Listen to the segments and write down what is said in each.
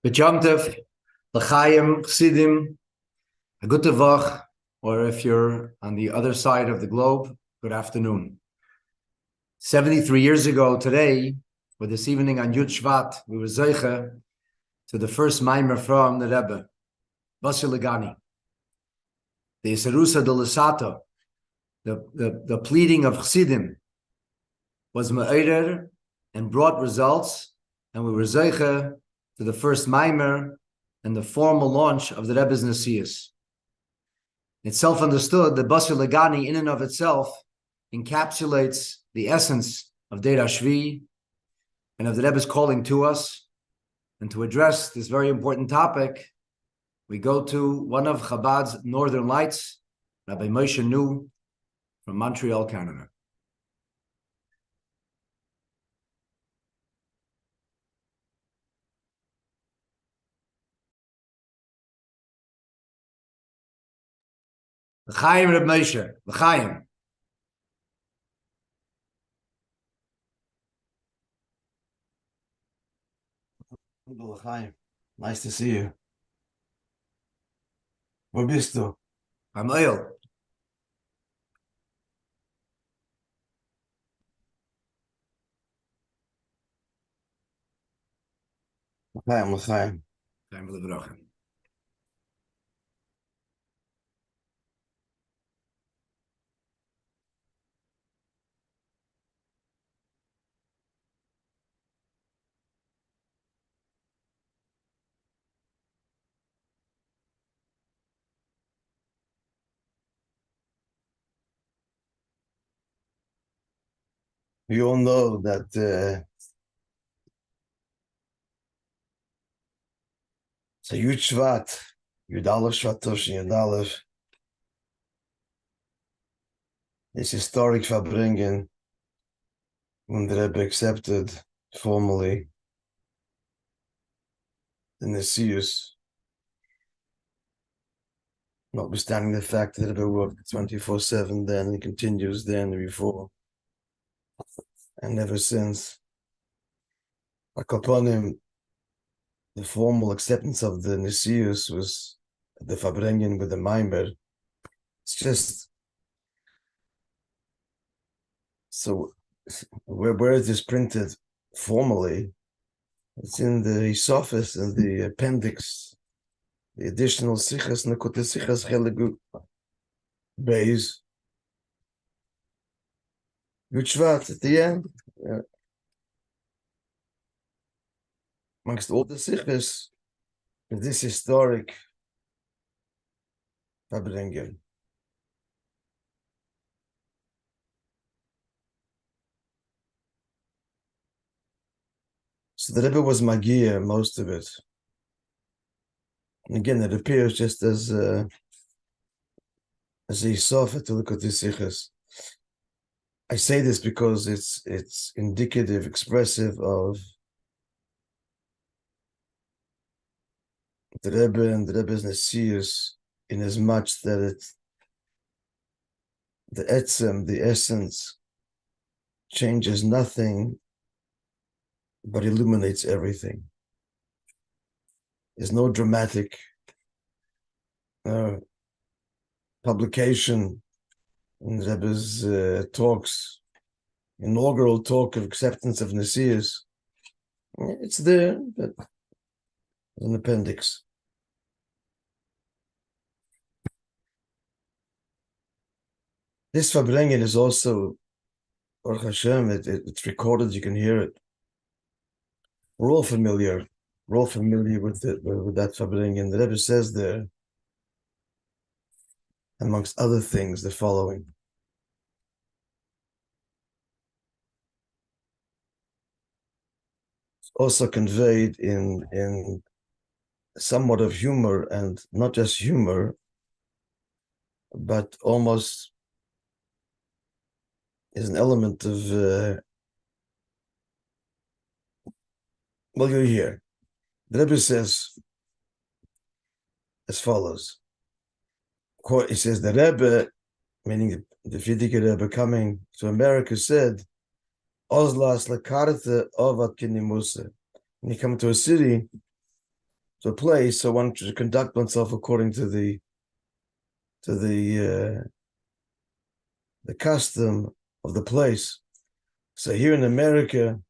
B'Yom L'chaim, Chassidim, a good Woch, or if you're on the other side of the globe, good afternoon. 73 years ago today, or this evening on Yud Shevat, we were zeiche to the first Maimer from the Rebbe, Vasilagani. The Isarusa de Lisato, the pleading of Chassidim, was me'erer and brought results, and we were zeiche to the first Maimer and the formal launch of the Rebbe's nesius. It's self-understood that Basir Legani in and of itself encapsulates the essence of Deir Shvi and of the Rebbe's calling to us. And to address this very important topic, we go to one of Chabad's Northern Lights, Rabbi Moishe from Montreal, Canada. L'chaim, Reb Moishe. L'chaim. L'chaim. Nice to see you. Wo bist du? I'm oil. L'chaim, l'chaim. L'chaim v'levrochem. You all know that it's a Yud Shevat, Yud Aleph Shvat Toshin, Yud Aleph. This historic Farbrengen, when the Rebbe accepted formally the nesius, notwithstanding the fact that the Rebbe worked 24/7 then and continues then and before, and ever since. Upon him, the formal acceptance of the nesius was the Farbrengen with the Maimer. It's just so where is this printed formally? It's in the Isofis and the appendix, the additional sichas Nekutei Sichas Chelegu Beis Yud Shevat at the end. Amongst all the sichas, this historic Farbrengen. So the Rebbe was Magia, most of it. And again, it appears just as a Isofah to Nekutei Sichas. I say this because it's indicative, expressive of the Rebbe and the Rebbe's nesius, in as much that the etzem, the essence, changes nothing but illuminates everything. There's no dramatic publication in the Rebbe's talks, inaugural talk of acceptance of nesius. It's there, but as an appendix. This Farbrengen is also, Baruch Hashem, it's recorded, you can hear it. We're all familiar with that Farbrengen. The Rebbe says there, amongst other things, the following. It's also conveyed in somewhat of humor, and not just humor, but almost is an element of well, you're here. The Rebbe says as follows. He says the Rebbe, meaning the Frierdiker Rebbe coming to America, said, Ozlas lekarte ovat kinimusa. When you come to a city, a place, so one should conduct oneself according to the custom of the place. So here in America,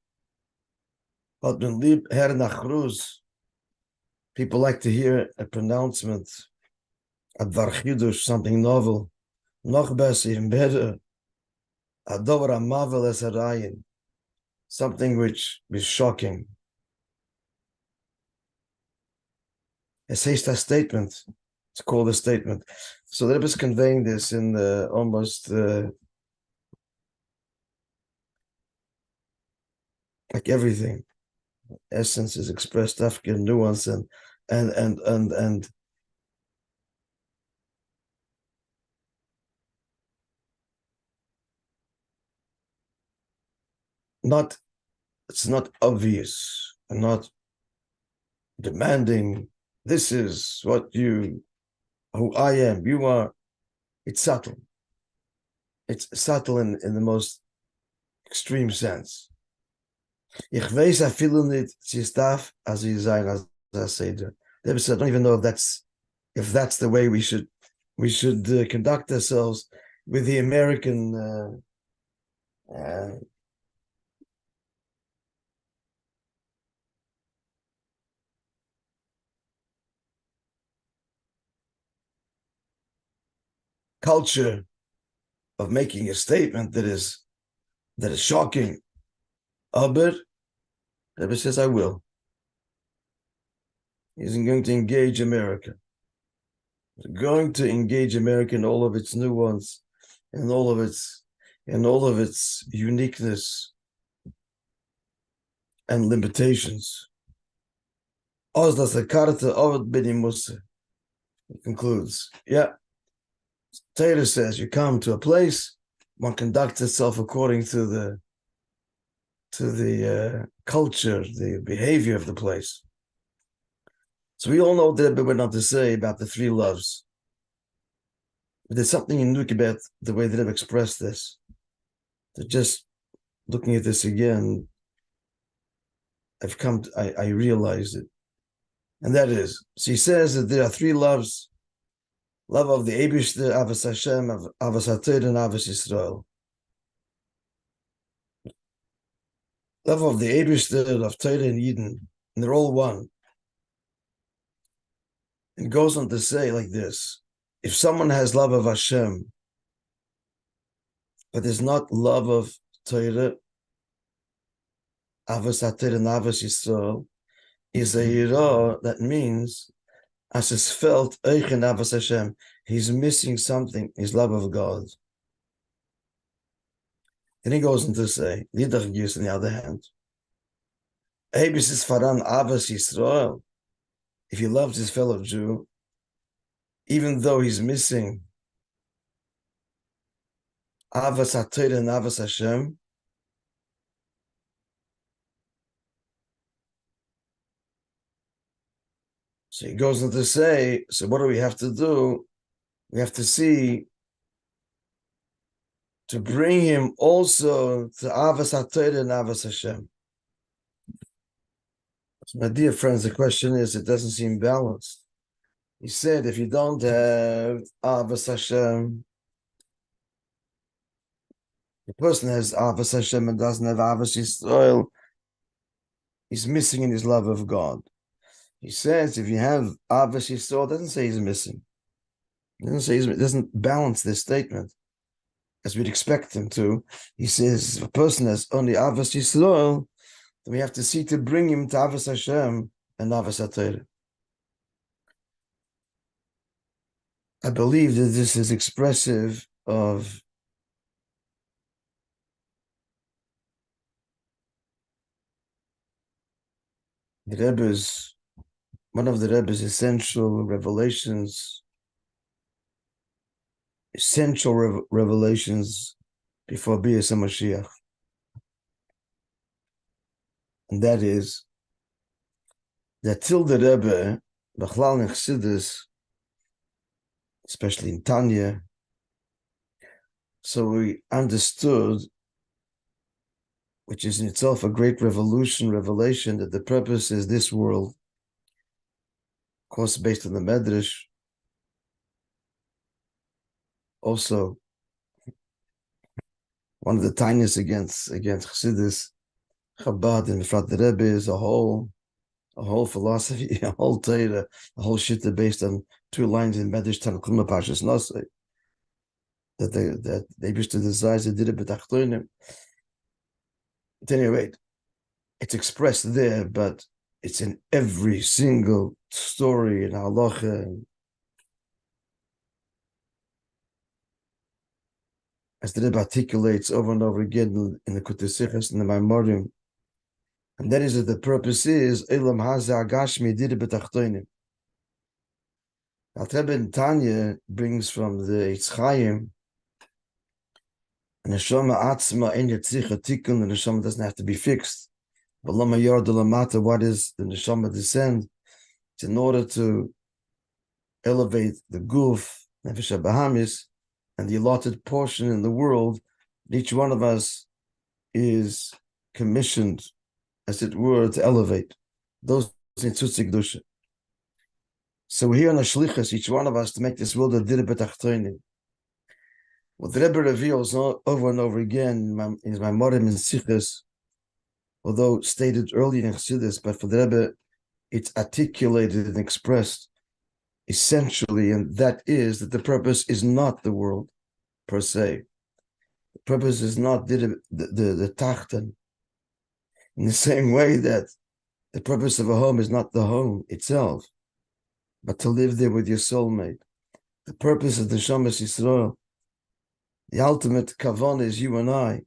people like to hear a pronouncement, advar chidush, something novel, noch besser, even better, adover amavel es harayin, something which is shocking. It's a statement. It's called a statement. So the Rebbe is conveying this in almost like everything. Essence is expressed, African nuance, and not, it's not obvious and not demanding. This is what who I am. You are. It's subtle. It's subtle in the most extreme sense. Ich weiß afilu nit zistaf as I sein as I say. I don't even know if that's the way we should conduct ourselves with the American culture of making a statement that is shocking. Aber Rebbe says, I will. He's going to engage America. He's going to engage America in all of its nuance, and all of its uniqueness and limitations. Oz das the karta ovet bini musa. He concludes, yeah. Torah says you come to a place, one conducts itself according to the culture, the behavior of the place. So we all know that we're not to say about the three loves. But there's something unique about the way that I've expressed this. So just looking at this again, I realized it. And that is, so he says that there are three loves: love of the Eibishter, Avos Hashem, Avos HaTorah, and Avos Yisrael. Love of the Eibishter, of Torah and Yidden, and they're all one. It goes on to say like this: if someone has love of Hashem, but there's not love of Torah, Avos HaTorah and Avos Yisrael, is a hira, that means, as is felt, Eichen Avos Hashem, he's missing something, his love of God. Then he goes on to say, Lidach Gis on the other hand, Eibis is Faran Avos Yisrael, if he loves his fellow Jew, even though he's missing Avos HaTorah and Avos Hashem, so he goes on to say, so what do we have to do? We have to see to bring him also to Avos HaTorah and Avos Hashem. So my dear friends, the question is, it doesn't seem balanced. He said, if you don't have Avos Hashem, the person has Avos Hashem and doesn't have Avos Yisrael, he's missing in his love of God. He says, if you have Avos Yisrael, doesn't say he's missing. It doesn't balance this statement as we'd expect him to. He says, if a person has only Avos Yisrael, then we have to see to bring him to Avos Hashem and Avos HaTorah. I believe that this is expressive of the Rebbe's, one of the Rebbe's essential revelations before Bias HaMashiach. And that is that till the Rebbe, B'chlal in Chassidus, especially in Tanya, so we understood, which is in itself a great revelation, that the purpose is this world, course, based on the Medrash. Also, one of the tiniest against Chassidus, Chabad and Frierdiker Rebbe is a whole philosophy, a whole Torah, a whole shitta based on 2 lines in Medrash Tanchuma Pashas Nosei that they used to desire they did it b'tachtonim. At any rate, it's expressed there, but it's in every single story in halacha. As the Rebbe articulates over and over again in the Kutesichas and the Maimorim, and that is that the purpose is Elam Haza Agashmi Did B'Tachtonim. Al Rebbe in Tanya brings from the Eitz Chaim, and Neshama Atzma Ein Yatzicha Tikkun, the Neshama doesn't have to be fixed. But Lama Yord Lamata, what is the Neshama descend? It's in order to elevate the Guf, Nefesh HaBahamis, and the allotted portion in the world. Each one of us is commissioned, as it were, to elevate those in Tzutzi Kedusha. So we're here on a shlichus, each one of us, to make this world a dir b'tachtonim. What the Rebbe reveals over and over again in his Maimorim and Sichos, although stated earlier in Chassidus, but for the Rebbe, it's articulated and expressed essentially, and that is that the purpose is not the world per se. The purpose is not the tachten. In the same way that the purpose of a home is not the home itself, but to live there with your soulmate. The purpose of the Shamas Yisrael, the ultimate kavanah, is you and I.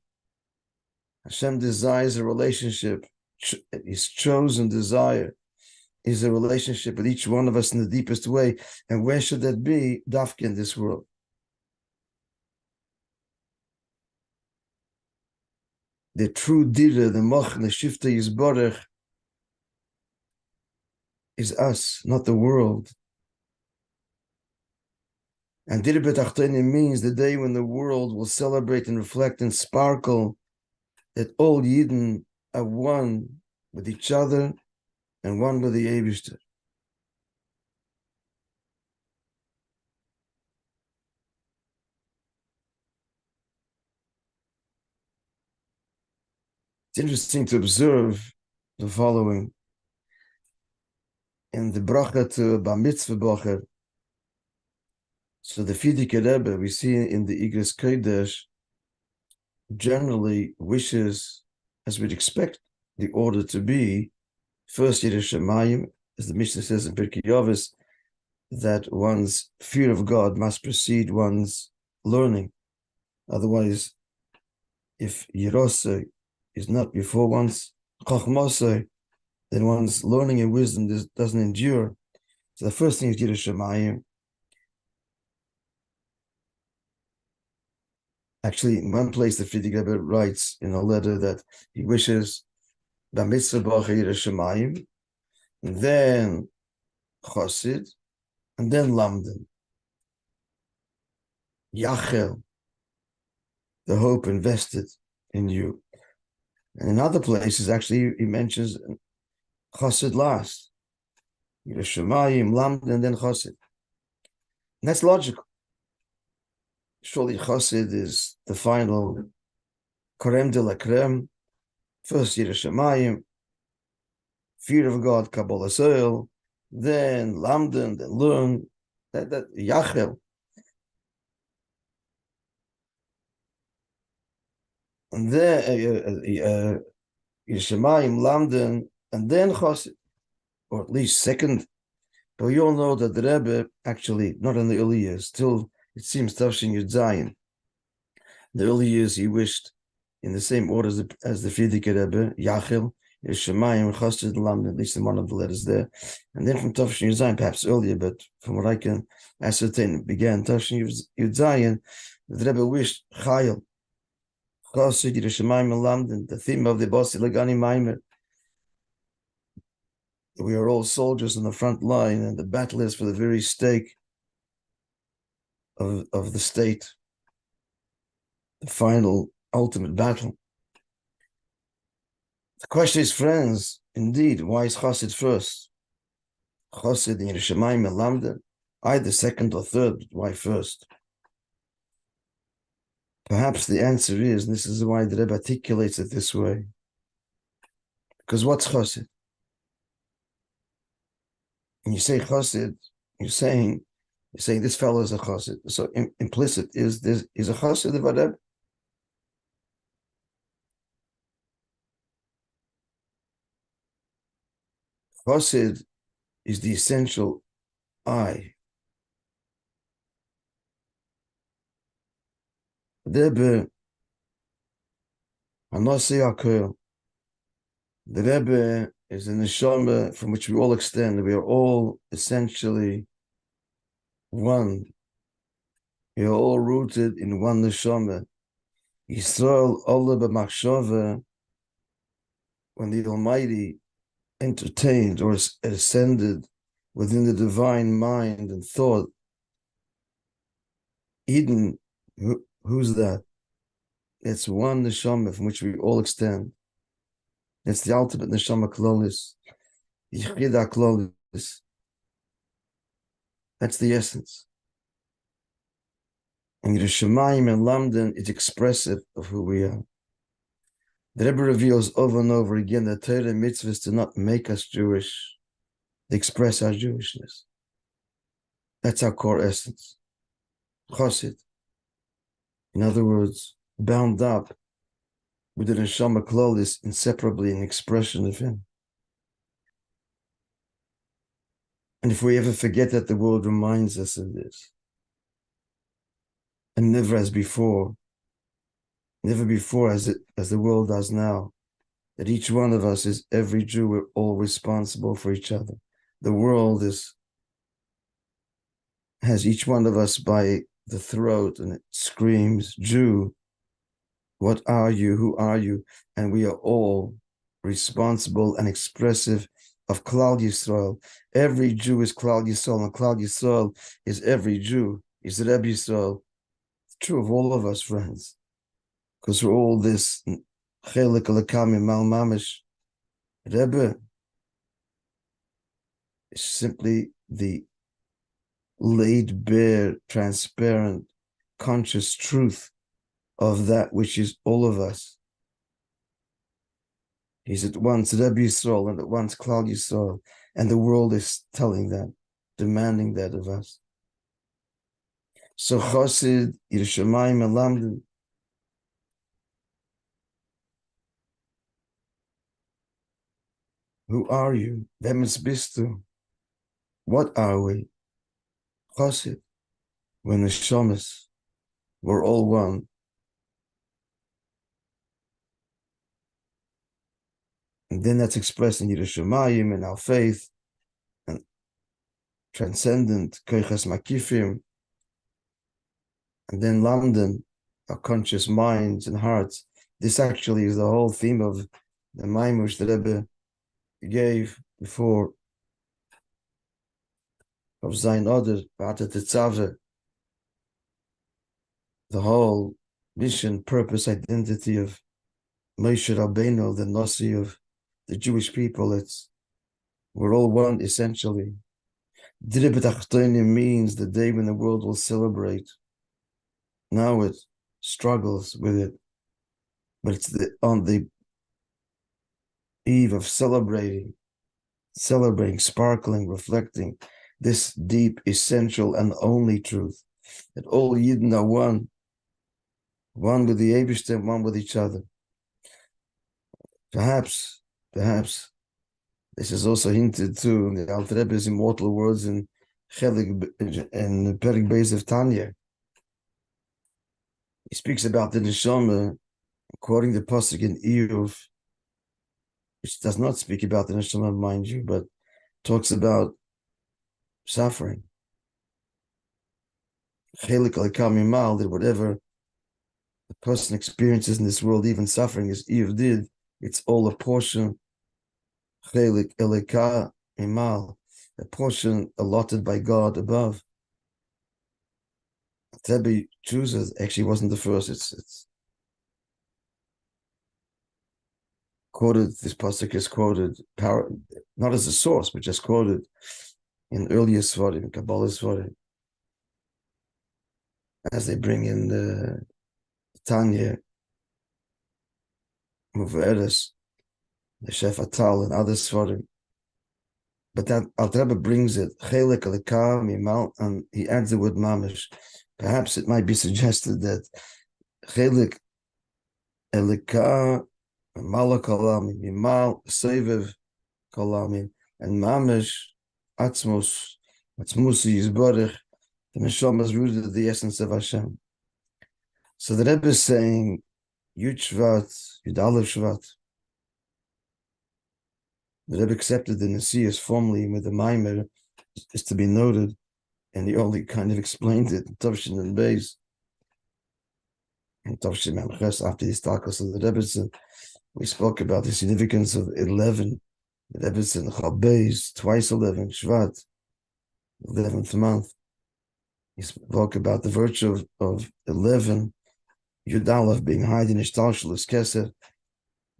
Hashem desires a relationship. His chosen desire is a relationship with each one of us in the deepest way. And where should that be? Dafka in this world. The true dira, the moch, the shifta yisborech, is us, not the world. And dira b'tachtonim means the day when the world will celebrate and reflect and sparkle that all Yidden are one with each other and one with the Eibishter. It's interesting to observe the following. In the bracha to Bar Mitzvah Bocher, so the Frierdiker Rebbe, we see in the Igros Kodesh, generally wishes, as we'd expect the order to be, first Yiras Shamayim, as the Mishnah says in Pirkei Avos, that one's fear of God must precede one's learning. Otherwise, if Yiroseh is not before one's Chochmoseh, then one's learning and wisdom doesn't endure. So the first thing is Yiras Shamayim. Actually, in one place, the Frierdiker Rebbe writes in a letter that he wishes Bar Mitzvah Bocher Yiras Shamayim, and then Chassid, and then Lamden. Yachel, the hope invested in you. And in other places, actually, he mentions Chassid last. Yiras Shamayim, Lamden, and then Chassid. And that's logical. Surely Chassid is the final Keren de la Creme. First Yiras Shamayim, fear of God, Kabbalah Soil, then Lamden, then learn, that Yachel. And then Yiras Shamayim, Lamden, and then Chassid, or at least second. But we all know that the Rebbe, actually, not in the early years, till it seems Tafshin Yud Zayin. In the early years, he wished in the same order as the Frierdiker Rebbe, Yachel, Yiras Shamayim, Chassid, Lamden, at least in one of the letters there. And then from Tafshin Yud Zayin, perhaps earlier, but from what I can ascertain, it began Tafshin Yud Zayin, the Rebbe wished Chayil, Chassid, Yiras Shamayim, and Lamden, the theme of the Basi Lagani Maimer. We are all soldiers on the front line, and the battle is for the very stake of the state, the final, ultimate battle. The question is, friends, indeed, why is Chassid first? Chassid in Yerushalayim and Lamden, either second or third, but why first? Perhaps the answer is, and this is why the Rebbe articulates it this way, because what's Chassid? When you say Chassid, you're saying this fellow is a Chassid. So implicit is a Chassid of a Rebbe. Chassid is the essential I. The Rebbe, Hanasi Akel, the Rebbe is an neshama from which we all extend. We are all essentially one. We are all rooted in one neshama. Yisrael Ola b'machshava, when the Almighty entertained or ascended within the divine mind and thought, Eden, who's that? It's one neshama from which we all extend. It's the ultimate neshama klolis, yichida klolis. That's the essence. And Yerushalayim and Lamden is expressive of who we are. The Rebbe reveals over and over again that Torah mitzvahs do not make us Jewish, they express our Jewishness. That's our core essence. Chassid. In other words, bound up with the neshama klolis, inseparably an expression of him. And if we ever forget that, the world reminds us of this. And never as before as the world does now, that each one of us is every Jew, we're all responsible for each other. The world has each one of us by the throat, and it screams, Jew, what are you? Who are you? And we are all responsible and expressive of Klal Yisrael. Every Jew is Klal Yisrael, and Klal Yisrael is every Jew, is Rebbe Yisrael. It's true of all of us, friends, because we're all this chelik alakami mal mamish. Rebbe is simply the laid bare, transparent, conscious truth of that which is all of us. He's at once Rebbe Yisrael and at once Klal Yisrael, and the world is telling that, demanding that of us. So Chassid, Yerushalayim and Lamden, who are you? Vemis bistu. What are we? Chassid. We're neshamas. We're all one. And then that's expressed in Yerushalayim, in our faith, and transcendent, koichas makifim. And then Lamden, our conscious minds and hearts. This actually is the whole theme of the Maimush that Rebbe gave before of Zayin Oder, Vata Tetzaveh, the whole mission, purpose, identity of Moishe Rabbeinu, the nesius of the Jewish people. We're all one, essentially. Dire B'tachtonim means the day when the world will celebrate. Now it struggles with it, but it's on the eve of celebrating, sparkling, reflecting this deep, essential, and only truth, that all Yidden are one with the Eibishter, one with each other. Perhaps, this is also hinted to in the Alter Rebbe's immortal words in Chelik and Perik Beis of Tanya. He speaks about the neshama, quoting the pasuk in Iyuv, which does not speak about the neshama, mind you, but talks about suffering. Chelik al-kamimal, that whatever the person experiences in this world, even suffering, as Iyuv did, it's all a portion. Chelik elika imal, a portion allotted by God above. Rebbe chooses, actually wasn't the first, it's quoted, this pasuk is quoted, not as a source, but just quoted in earlier Svarim, Kabbalah Svarim, as they bring in the Tanya, Muveres, the Shefatal, and other Svarim. But that Alter Rebbe brings it, Chelik Alika Mimal, and he adds the word Mamish. Perhaps it might be suggested that Chelik Alika Malak Alami, Mimal Seviv Kalami, and Mamish Atzmos Yizborich, the Neshama is rooted in the essence of Hashem. So the Rebbe is saying, Yud Shevat, Yud Aleph Shevat. The Rebbe accepted the nesius formally with the Maimer, is to be noted, and he only kind of explained it in Tavshin and Beis, and Tavshin Memches after the histalkus of the Rebbe. We spoke about the significance of 11. The Rebbe said Chal Beis, twice 11, Shvat, 11th month. He spoke about the virtue of 11, Yud Aleph being high in histalkus Kesef.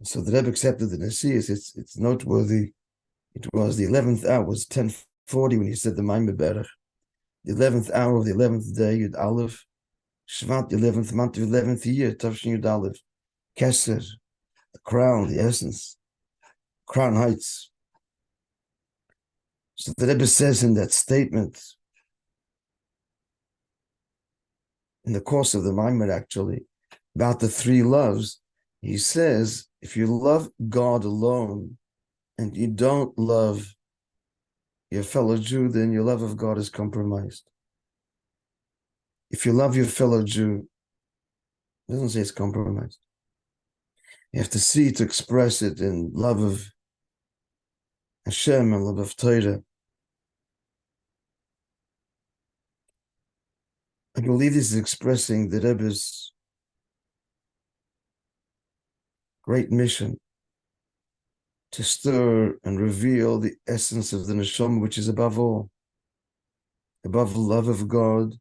So the Rebbe accepted the nesius. It's noteworthy. It was the 11th hour, it was 10:40 when he said the Maimer Berach. The 11th hour of the 11th day, Yud Aleph, Shvat, the 11th month, the 11th year, Tavshin Yud Aleph, Keser, the crown, the essence, crown heights. So the Rebbe says in that statement, in the course of the Maimer actually, about the three loves, he says, if you love God alone and you don't love your fellow Jew, then your love of God is compromised. If you love your fellow Jew, it doesn't say it's compromised. You have to see to express it in love of Hashem and love of Torah. I believe this is expressing the Rebbe's great mission to stir and reveal the essence of the neshama, which is above all, above love of God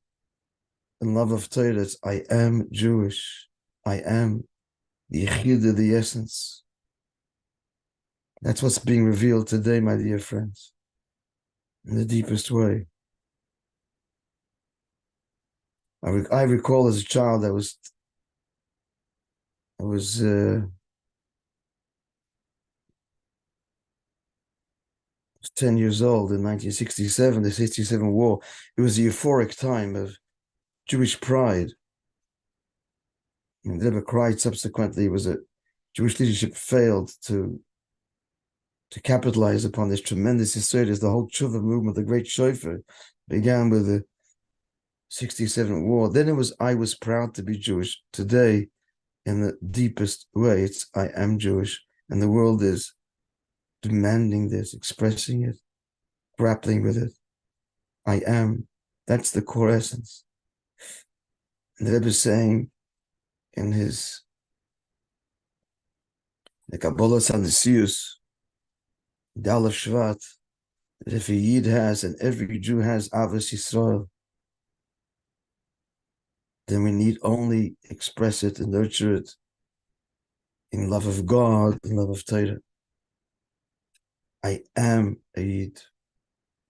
and love of Torah. It's I am Jewish. I am the Yechida, the essence. That's what's being revealed today, my dear friends, in the deepest way. I recall as a child, I was 10 years old in 1967, the 67 war. It was a euphoric time of Jewish pride. And the Rebbe cried subsequently. It was a Jewish leadership failed to capitalize upon this tremendous histalkus. The whole tshuva movement, the great shofar, began with the 67 war. Then I was proud to be Jewish. Today, in the deepest way, it's I am Jewish. And the world is demanding this, expressing it, grappling with it. I am. That's the core essence. And the Rebbe is saying in the Kabbalah nesius, the Aleph Shvat, that if a Yid has, and every Jew has Avos Yisrael, then we need only express it and nurture it in love of God, in love of Torah. I am a Yid.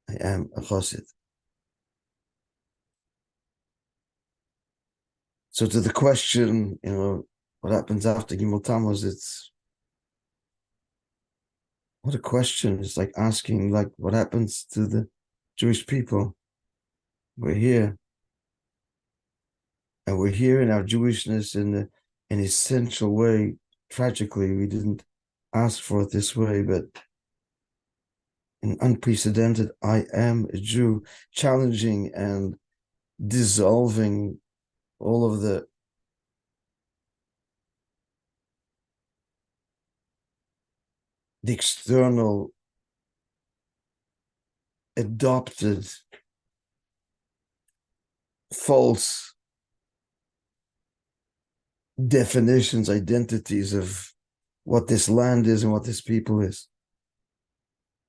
I am a Chassid. So to the question, what happens after Gimel Tammuz, what a question. It's like asking, what happens to the Jewish people? We're here. And we're here in our Jewishness in an essential way. Tragically, we didn't ask for it this way, but an unprecedented, I am a Jew, challenging and dissolving all of the external adopted false definitions, identities of what this land is and what this people is.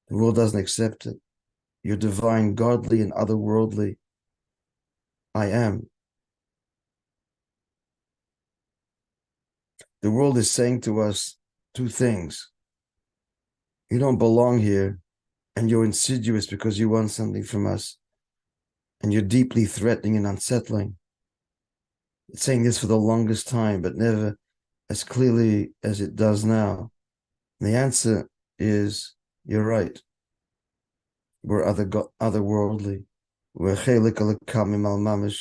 The world doesn't accept it. You're divine, godly, and otherworldly. I am. The world is saying to us two things. You don't belong here, and you're insidious because you want something from us, and you're deeply threatening and unsettling. It's saying this for the longest time, but never as clearly as it does now. And the answer is, you're right. We're otherworldly. We're chelik alakamim al mamish.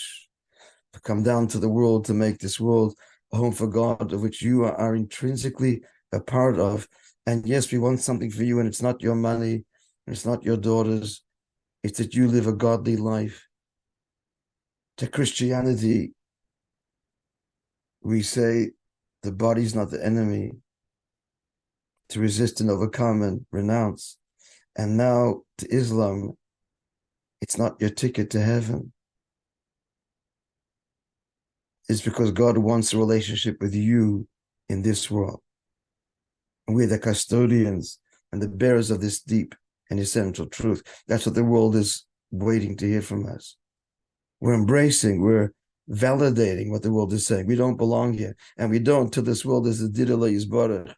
To come down to the world to make this world a home for God, of which you are intrinsically a part of. And yes, we want something for you, and it's not your money, and it's not your daughters. It's that you live a godly life. To Christianity, we say the body's not the enemy, to resist and overcome and renounce. And now to Islam, it's not your ticket to heaven. It's because God wants a relationship with you in this world. And we're the custodians and the bearers of this deep and essential truth. That's what the world is waiting to hear from us. We're embracing, we're validating what the world is saying. We don't belong here. And we don't till this world is the Didele is Boruch.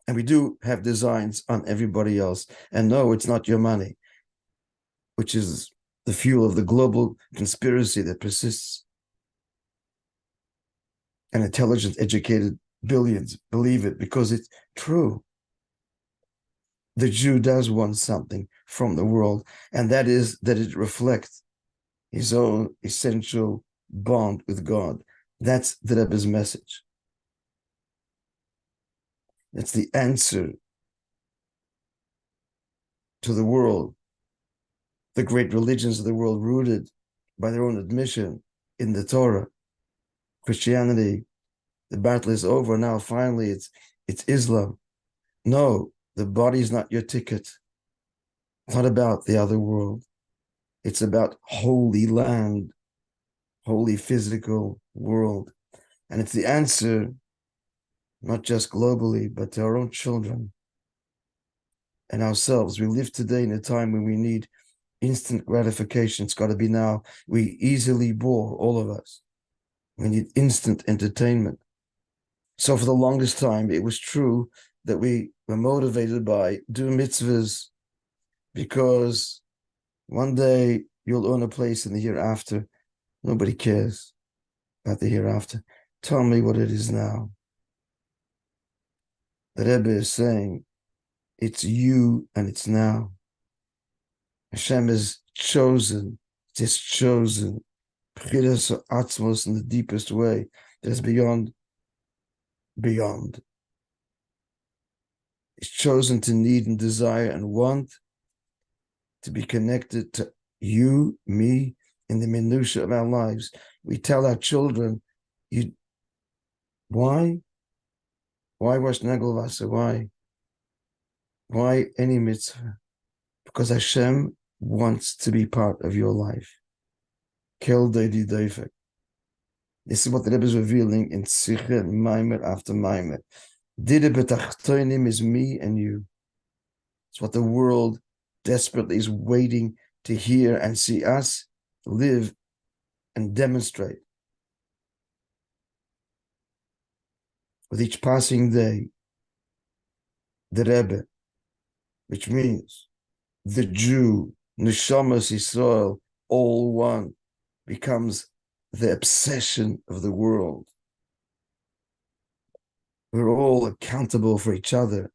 And we do have designs on everybody else. And no, it's not your money, which is the fuel of the global conspiracy that persists. And intelligent, educated billions believe it because it's true. The Jew does want something from the world, and that is that it reflects his own essential bond with God. That's the Rebbe's message. It's the answer to the world, the great religions of the world rooted by their own admission in the Torah. Christianity, the battle is over now. Finally, it's Islam. No, the body is not your ticket. It's not about the other world. It's about holy land, holy physical world. And it's the answer, not just globally, but to our own children and ourselves. We live today in a time when we need instant gratification. It's got to be now. We easily bore, all of us. We need instant entertainment. So for the longest time, it was true that we were motivated by do mitzvahs because one day you'll earn a place in the hereafter. Nobody cares about the hereafter. Tell me what it is now. The Rebbe is saying, it's you and it's now. Hashem is chosen, just chosen, B'chiras Atzmos in the deepest way, that is beyond. It's chosen to need and desire and want to be connected to you, me, in the minutiae of our lives. We tell our children, why? Why wash Nagelwasser? Why? Why any mitzvah? Because Hashem wants to be part of your life. Kel Deidi Deifek. This is what the Rebbe is revealing in Sicha, Maimer after Maimer. Dide betachtoinim is me and you. It's what the world desperately is waiting to hear and see us live and demonstrate. With each passing day, the Rebbe, which means the Jew, Neshamas Yisrael, all one, becomes the obsession of the world. We're all accountable for each other.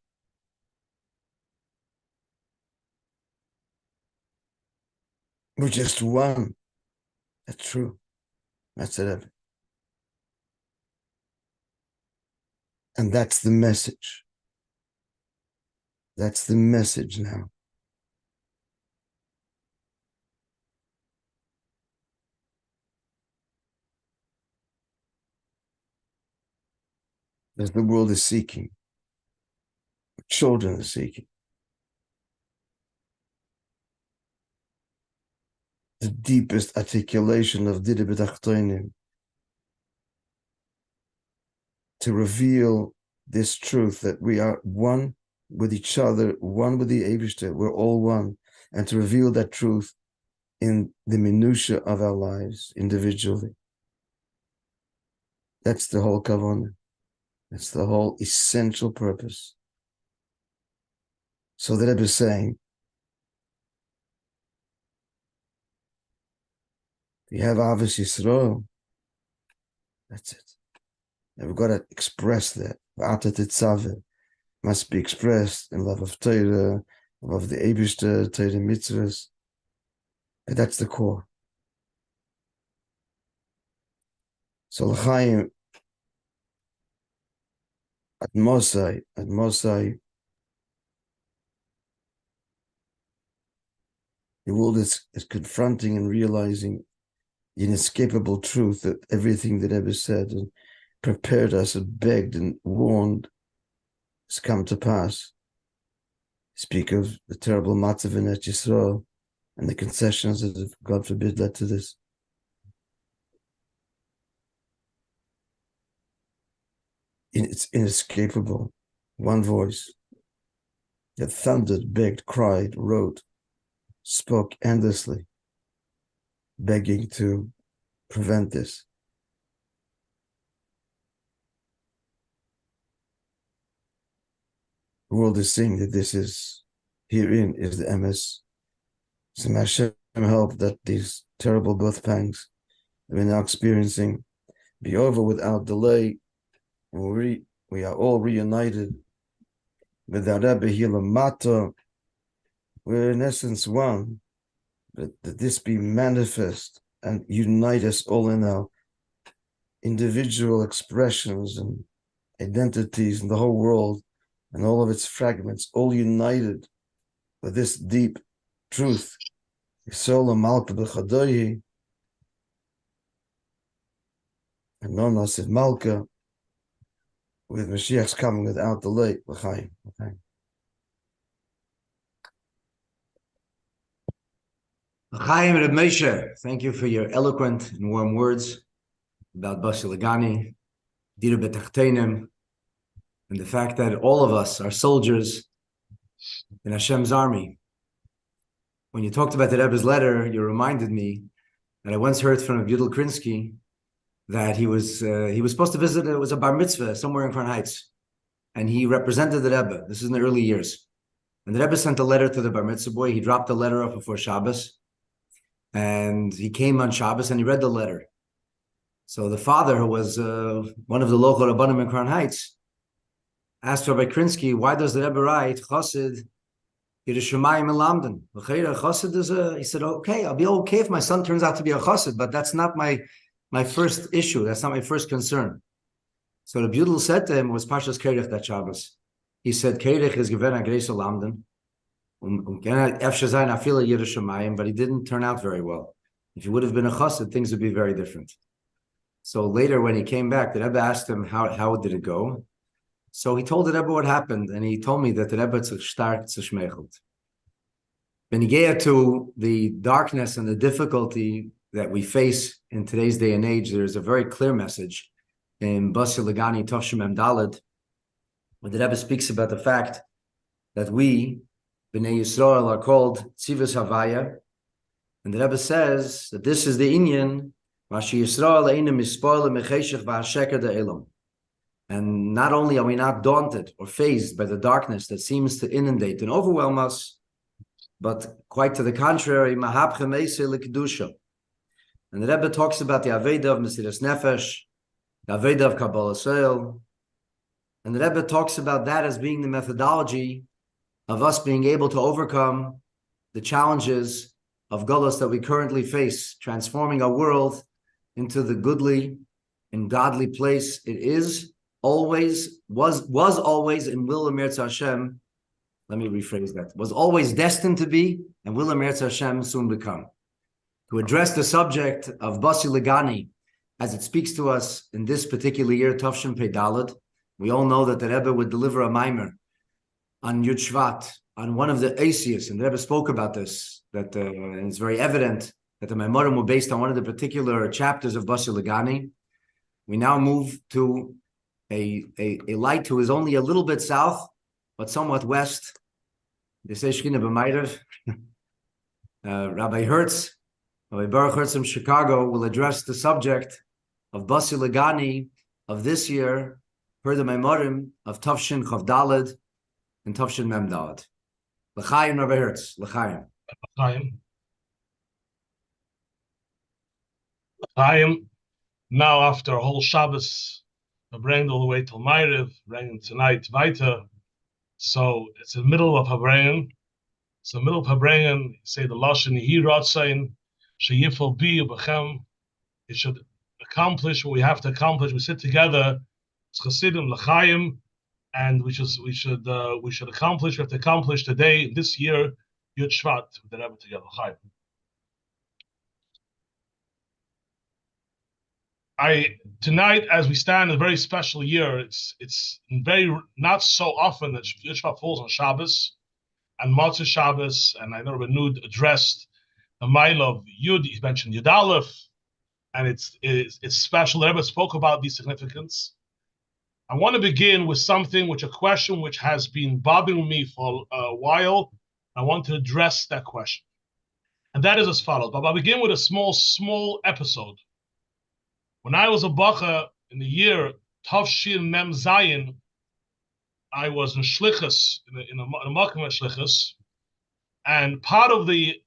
We're just one. That's true. That's it. And that's the message. That's the message now. As the world is seeking, children are seeking. The deepest articulation of Dide B'Tachtonim, to reveal this truth that we are one with each other, one with the Eibishter, we're all one, and to reveal that truth in the minutiae of our lives individually. That's the whole kavanah. That's the whole essential purpose. So the Rebbe is saying, If you have Ahavas Yisrael, that's it. And we've got to express that. V'ata tetzaveh must be expressed in love of Torah, love of the Eibishter, Torah mitzvahs. And that's the core. So l'chaim, at Mosai, the world is confronting and realizing the inescapable truth that everything that Rebbe said and prepared us and begged and warned has come to pass. Speak of the terrible matzav in Eretz Yisrael and the concessions that have, God forbid, led to this. It's inescapable. One voice that thundered, begged, cried, wrote, spoke endlessly, begging to prevent this. The world is seeing that this is, herein is the MS. So may Hashem help that these terrible birth pangs that we're now experiencing be over without delay, and we are all reunited with our Rebbe Hilamata. We're in essence one, that this be manifest and unite us all in our individual expressions and identities in the whole world and all of its fragments, all united with this deep truth. Yisrael Malka b'chadoyi, and no Nasiv Malka, with Mashiach's coming without delay. L'chaim. L'chaim Reb Moishe, thank you for your eloquent and warm words about Basi Lagani, Dira B'Tachtenim, and the fact that all of us are soldiers in Hashem's army. When you talked about the Rebbe's letter, you reminded me that I once heard from Yudel Krinsky that he was supposed to visit, it was a bar mitzvah somewhere in Crown Heights, and he represented the Rebbe. This is in the early years. And the Rebbe sent a letter to the bar mitzvah boy. He dropped the letter off before Shabbos, and he came on Shabbos and he read the letter. So the father, who was one of the local Rabbanim in Crown Heights, asked Rabbi Krinsky, why does the Rebbe write Chassid Yerushalayim Elamden? Chassid is he said, okay, I'll be okay if my son turns out to be a Chassid, but that's not my first issue. That's not my first concern. So the Yudel said to him, was Pashas Kerech that Shabbos. He said, Kerech is given a Grace Elamden. But he didn't turn out very well. If he would have been a chassid, things would be very different. So later, when he came back, the Rebbe asked him, how did it go? So he told the Rebbe what happened, and he told me that the Rebbe stark zerschmeichelt. When he gave to the darkness and the difficulty that we face in today's day and age, there's a very clear message in Basi Lagani Toshim Daled, where the Rebbe speaks about the fact that we, Bnei Yisrael, are called Tzivus Havaya, and the Rebbe says that this is the Inyan, Vashi Yisrael Einem Mispoil Mecheshech V'Hasheker De'elam. And not only are we not daunted or fazed by the darkness that seems to inundate and overwhelm us, but quite to the contrary, Mahab Chemese L'Kedusha. And the Rebbe talks about the Aveda of Mesiras Nefesh, the Aveda of Kabbalah Soil, and the Rebbe talks about that as being the methodology of us being able to overcome the challenges of Gullus that we currently face, transforming our world into the goodly and godly place it is, always, was always, and will Emertz Hashem, let me rephrase that, was always destined to be, and will Emertz Hashem soon become. To address the subject of Basi Lagani, as it speaks to us in this particular year, Tavshin Pei Daled, we all know that the Rebbe would deliver a mimer on Yud Shevat, on one of the nesius, and the Rebbe spoke about this, that and it's very evident that the Maimorim were based on one of the particular chapters of Basi Lagani. We now move to a light who is only a little bit south, but somewhat west. They say Shechina B'Meirev. Rabbi Hertz, Rabbi Baruch Hertz from Chicago, will address the subject of Basi Lagani of this year, per the Maimorim of Tavshin Chav Daled and Tavshin Mem Daled. L'chaim, Rabbi Hertz. L'chaim. L'chaim. Chaim, now after a whole Shabbos, Farbrengen all the way till Ma'ariv, Farbrengen tonight, weiter. So it's the middle of Farbrengen. It's the middle of Farbrengen. Say the Lashon Yehi Ratzain, Sheyifel Bi Ubechem. It should accomplish what we have to accomplish. We sit together, it's Chassidim L'chaim, and we should accomplish. We have to accomplish today, this year, Yud Shevat, with the Rebbe together. L'chaim. Tonight, as we stand in a very special year, it's very not so often that Yud Shevat falls on Shabbos and Motzei Shabbos, and I know Rabbi Nud addressed the mile of Yud. He mentioned Yud Aleph, and it's special. The Rebbe spoke about the significance. I want to begin with a question which has been bothering me for a while. I want to address that question, and that is as follows. But I'll begin with a small episode. When I was a bacha in the year Tavshin Mem Zayin, I was in shlichus in a makom shlichus, and part of the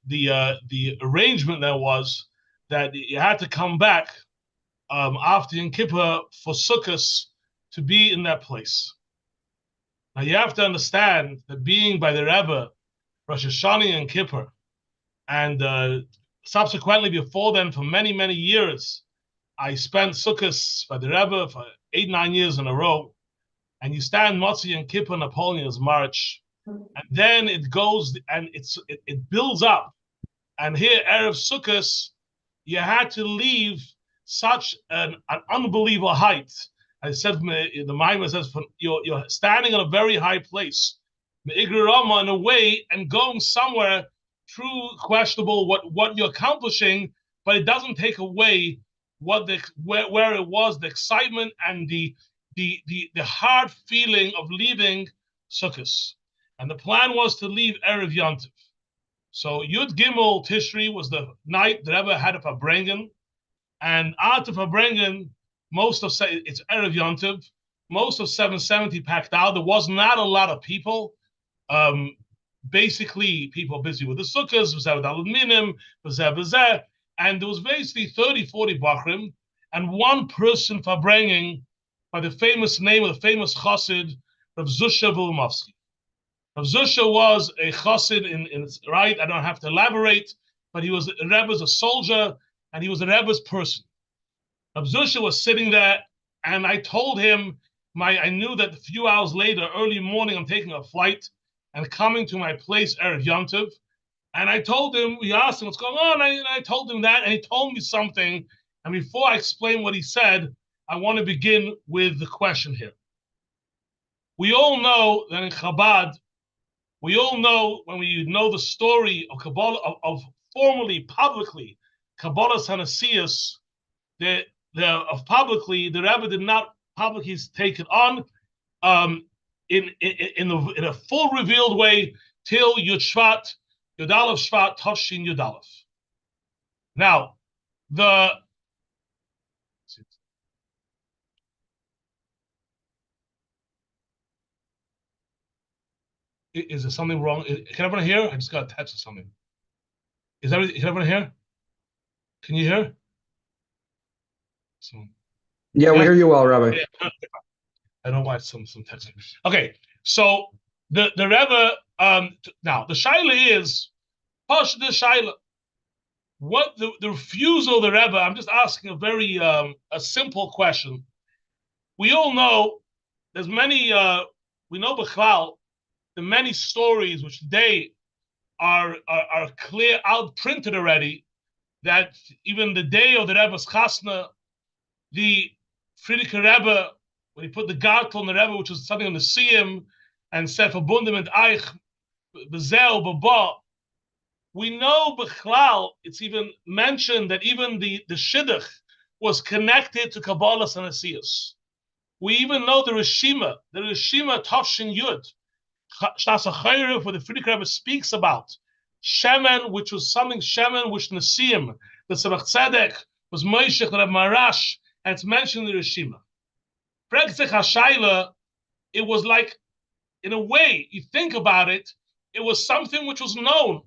arrangement there was that you had to come back after Yom Kippur for Sukkos to be in that place. Now you have to understand that being by the Rebbe, Rosh Hashanah and Kippur, and subsequently before then for many years, I spent Sukkos by the Rebbe for 8-9 years in a row, and you stand Motzei and Kippur, Napoleon's March, and then it goes and it builds up, and here Erev Sukkos, you had to leave such an unbelievable height. I said, the Maimon says, you're standing on a very high place, in a way, and going somewhere true questionable what you're accomplishing, but it doesn't take away where it was, the excitement and the hard feeling of leaving Sukkos. And the plan was to leave Erev Yontif. So Yud Gimel Tishri was the night the Rebbe had a Farbrengen, and after Farbrengen, it's Erev Yontif, most of 770 packed out. There was not a lot of people. Basically, people busy with the Sukkos, and there was basically 30-40 Bachrim, and one person Farbrengen by the famous name of the famous Chassid, Rav Zusha Vilmovsky. Rav Zusha was a Chassid in right. I don't have to elaborate, but he was a Rebbe's a soldier, and he was a Rebbe's person. Rav Zusha was sitting there, and I told him, I knew that a few hours later, early morning, I'm taking a flight and coming to my place, Erev Yontiv. And I told him, we asked him what's going on, and I told him that, and he told me something. And before I explain what he said, I want to begin with the question here. We all know that in Chabad, we all know when we know the story of Kabbalah, of formally, publicly, Kabbalah's nesius, publicly, the Rebbe did not publicly take it on in a full revealed way till Yud Shevat, Yud Aleph Shvat, Tavshin Yud Aleph. Now, is there something wrong? Can everyone hear? I just got a text or something. Can everyone hear? Can you hear? Yeah, we hear you well, Rabbi. I don't know why some texting. Okay, so the Rebbe, now the Shaila is, Posh the Shaila, what the refusal of the Rebbe, I'm just asking a very a simple question. We all know there's many, we know Bechlal, the many stories which today are clear out printed already, that even the day of the Rebbe's Chasna, the Frierdiker Rebbe, when he put the gartel on the Rebbe, which was something on the Siyim, and said verbunden mit Eich, bezel, baba, we know Bechlal, it's even mentioned that even the Shidduch was connected to Kabbalah's and nesius. We even know the Rishima Tavshin Yud, Shtas HaChayrev, where the Frierdiker Rebbe speaks about Shemen, which was something Shemen, which Nesiyim, the Tzemach Tzedek, was Moishe, the Rebbe Marash, and it's mentioned in the Rishima. Pregzech HaShaila, it was like, in a way, you think about it, it was something which was known.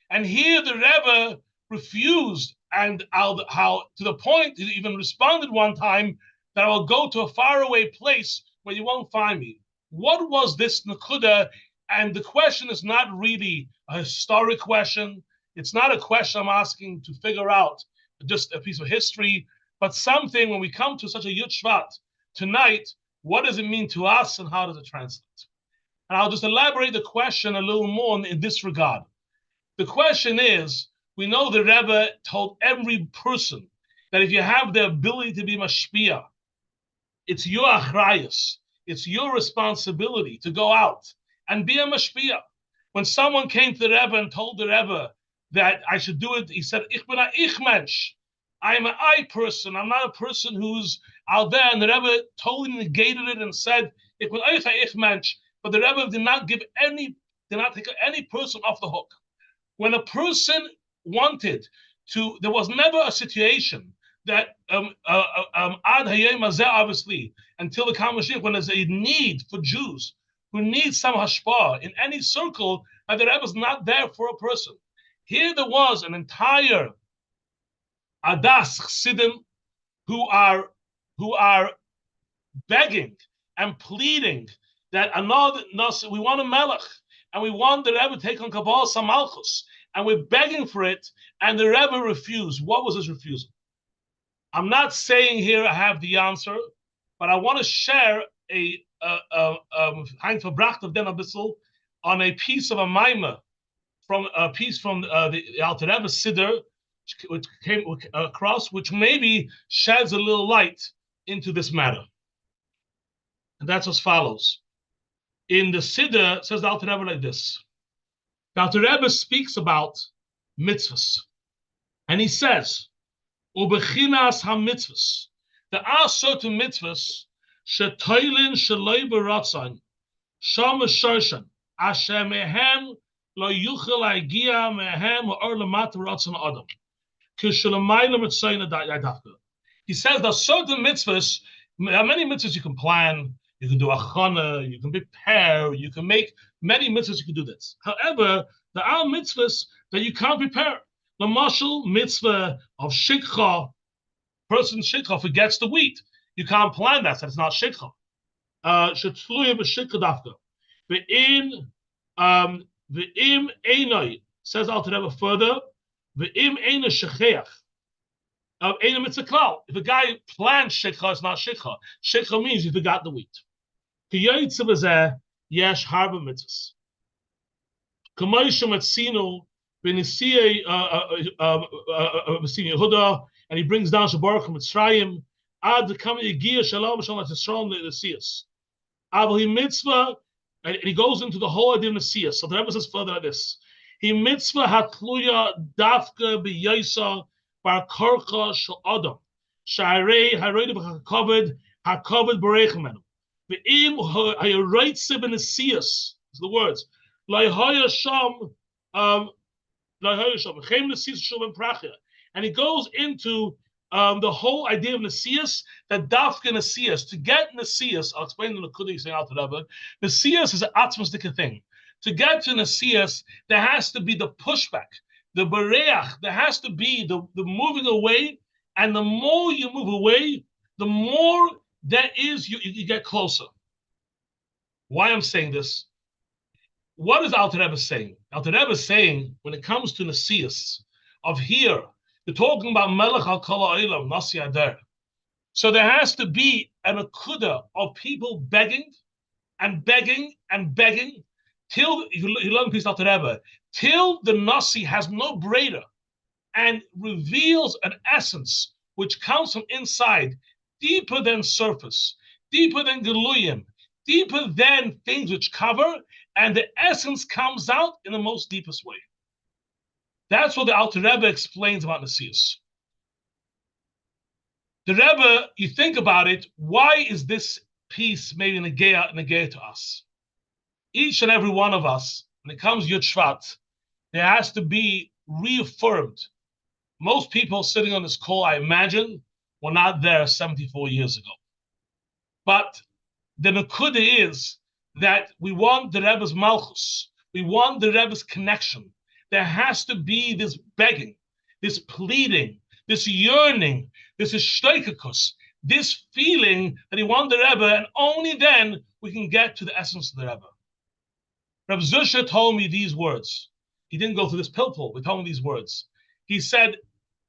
And here the Rebbe refused, and how to the point he even responded one time that I will go to a faraway place where you won't find me. What was this Nakuda? And the question is not really a historic question. It's not a question I'm asking to figure out just a piece of history, but something when we come to such a Yud Shevat tonight, what does it mean to us and how does it translate? And I'll just elaborate the question a little more in this regard. The question is, we know the Rebbe told every person that if you have the ability to be mashpia, it's your achrayus, it's your responsibility to go out and be a mashpia. When someone came to the Rebbe and told the Rebbe that I should do it, he said, Ich bin a ich mensch. I'm an I person. I'm not a person who's out there. And the Rebbe totally negated it and said, Ich bin a ich mensch. But the Rebbe did not take any person off the hook. When a person wanted to, there was never a situation that ad hayom hazeh, obviously, until the Mashiach, when there's a need for Jews who need some hashpah in any circle, and the Rebbe is not there for a person. Here there was an entire adas Chassidim who are begging and pleading that another we want a melech, and we want the Rebbe to take on Kabbalah Samalchus, and we're begging for it, and the Rebbe refused. What was his refusal? I'm not saying here I have the answer, but I want to share a verbracht of dem abyssal on a piece of a maimah from a piece from the Alter Rebbe Siddur, which came across, which maybe sheds a little light into this matter. And that's as follows. In the Siddur, it says the Alter Rebbe like this. The Alter Rebbe speaks about mitzvahs. And he says, Ubechinas ha-mitzvahs. There are certain mitzvahs, shetoilin sheloi b'ratzon, sham shorshan, asher mehem lo yuchel hagiya mehem or lemata ratzon adam. Kishulemayla mitzayna dafka. He says there are certain mitzvahs, there are many mitzvahs you can plan, you can do a chana, you can prepare, you can make many mitzvahs, you can do this. However, there are mitzvahs that you can't prepare. The mashal mitzvah of shikha, person shikha forgets the wheat. You can't plan that, so it's not shikha. Shetluya b'shikha dafka. V'im einoi, says Alter Rebbe further, v'im eina shecheach. Eina mitzvah klal. If a guy plans shikha, it's not shikha. Shikha means he forgot the wheat. K'yoytze b'zeh yesh harba mitzvahs. K'moishe metzinu v'nisiyei Yehuda, and he brings down Boruch from Mitzrayim, ad kama yigia shalom shalom Yisrael nesius. Avol mitzvah, and he goes into the whole idea of nesius. So the Rebbe says further like this: he mitzvah hatluya dafka b'yisa bar korcha shel adam sharei haroid b'chakaved hakaved b'reich menu v'im hayoreitze b'nesius. It's the words lai haya sham and he goes into the whole idea of nesius, that dafka nesius, to get nesius, I'll explain the Nakuda saying out to Rabbi. Nesius is an atmostic thing. To get to nesius, there has to be the pushback, the bereach, there has to be the moving away, and the more you move away, the more there is you get closer. Why I'm saying this? What is Alter Rebbe saying? Alter Rebbe is saying, when it comes to nesius, of here, they're talking about melech al kol ha'olam, nasi ader. So there has to be an akuda of people begging and begging and begging till you learn peace Alter Rebbe, till the nasi has no breda and reveals an essence which comes from inside, deeper than surface, deeper than geluyim, deeper than things which cover, and the essence comes out in the most deepest way. That's what the Alter Rebbe explains about nesius. The Rebbe, you think about it, why is this piece maybe negaya to us? Each and every one of us, when it comes Yud Shevat, there has to be reaffirmed. Most people sitting on this call, I imagine, were not there 74 years ago. But the Nakuda is that we want the Rebbe's malchus. We want the Rebbe's connection. There has to be this begging. this pleading, this yearning, this histalkus, this feeling that he wanted the Rebbe, and only then we can get to the essence of the Rebbe. Reb Zusha told me these words. He didn't go through this pilpul, but told me these words. He said,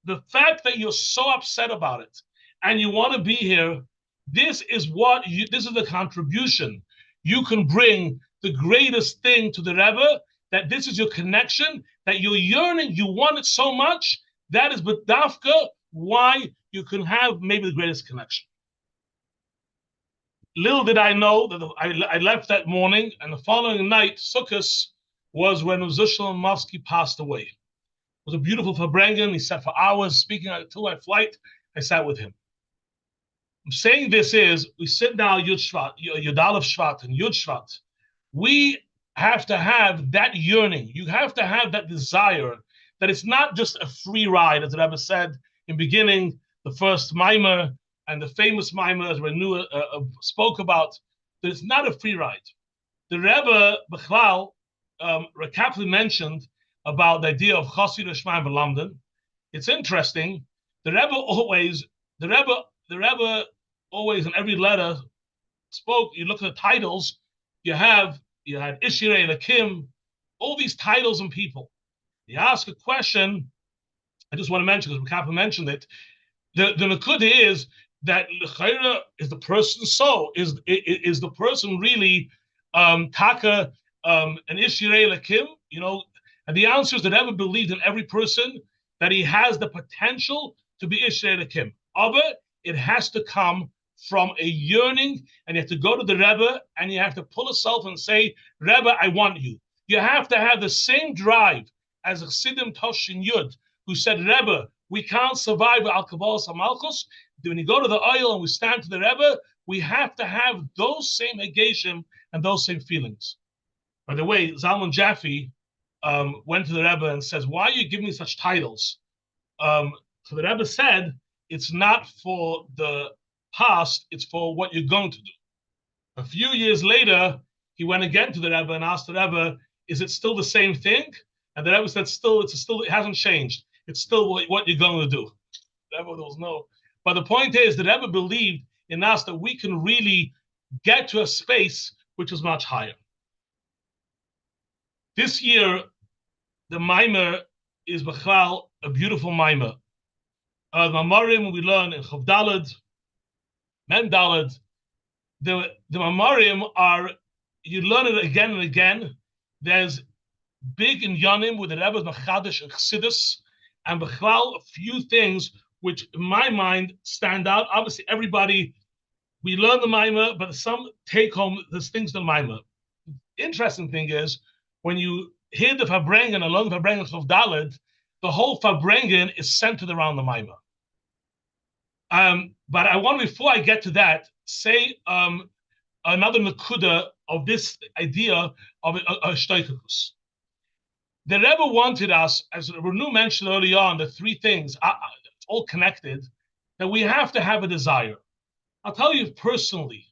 the fact that you're so upset about it and you want to be here, this is the contribution you can bring, the greatest thing to the Rebbe, that this is your connection, that you're yearning, you want it so much, that is b'dafka why you can have maybe the greatest connection. Little did I know that I left that morning, and the following night, Sukkot, was when Zushalom Mofsky passed away. It was a beautiful Farbrengen. He sat for hours speaking until my flight. I sat with him. I'm saying this is, we sit now Yud Shevat, Yud Shevat, and Yud Shevat. We have to have that yearning. You have to have that desire that it's not just a free ride, as the Rebbe said in beginning, the first mimer, and the famous mimer, as Renu spoke about, that it's not a free ride. The Rebbe, Bechlal, Kaplan mentioned about the idea of Chassidim in London. It's interesting. The Rebbe always in every letter spoke. You look at the titles. You had Ishirei Lakim, all these titles and people. You ask a question. I just want to mention, because Kaplan mentioned it. The Nakuda is that L'chaira is the person. So is the person really Taka an Ishirei Lakim? You know, and the answer is that Rebbe believed in every person that he has the potential to be Ishirei Lakim. But it has to come from a yearning, and you have to go to the Rebbe and you have to pull yourself and say, Rebbe, I want you. You have to have the same drive as a Chassidim Toshin Yud, who said, Rebbe, we can't survive with Al-Kabbalah Samalchus. When you go to the oil and we stand to the Rebbe, we have to have those same negation and those same feelings. By the way, Zalman Jaffe went to the Rebbe and says, why are you giving me such titles? So the Rebbe said, it's not for the past, it's for what you're going to do. A few years later, he went again to the Rebbe and asked the Rebbe, is it still the same thing? And the Rebbe said, it hasn't changed. It's still what you're going to do. The Rebbe was no. But the point is, the Rebbe believed in us that we can really get to a space which is much higher. This year, the mimer is Bechlal, a beautiful mimer. The Mamarim we learn in Chavdalad, Mendel, the Mamarim are, you learn it again and again. There's big in Yonim with the Rebbe's Machadish and Chassidus, and Bechlal, a few things which in my mind stand out. Obviously, everybody, we learn the mimer, but some take home there's things in the mimer. Interesting thing is, when you hear the Farbrengen and learn the Farbrengen of Daled, the whole Farbrengen is centered around the mimer. But I want, before I get to that, say another nakuda of this idea of a histalkus. The Rebbe wanted us, as Renu mentioned early on, the three things, all connected, that we have to have a desire. I'll tell you personally,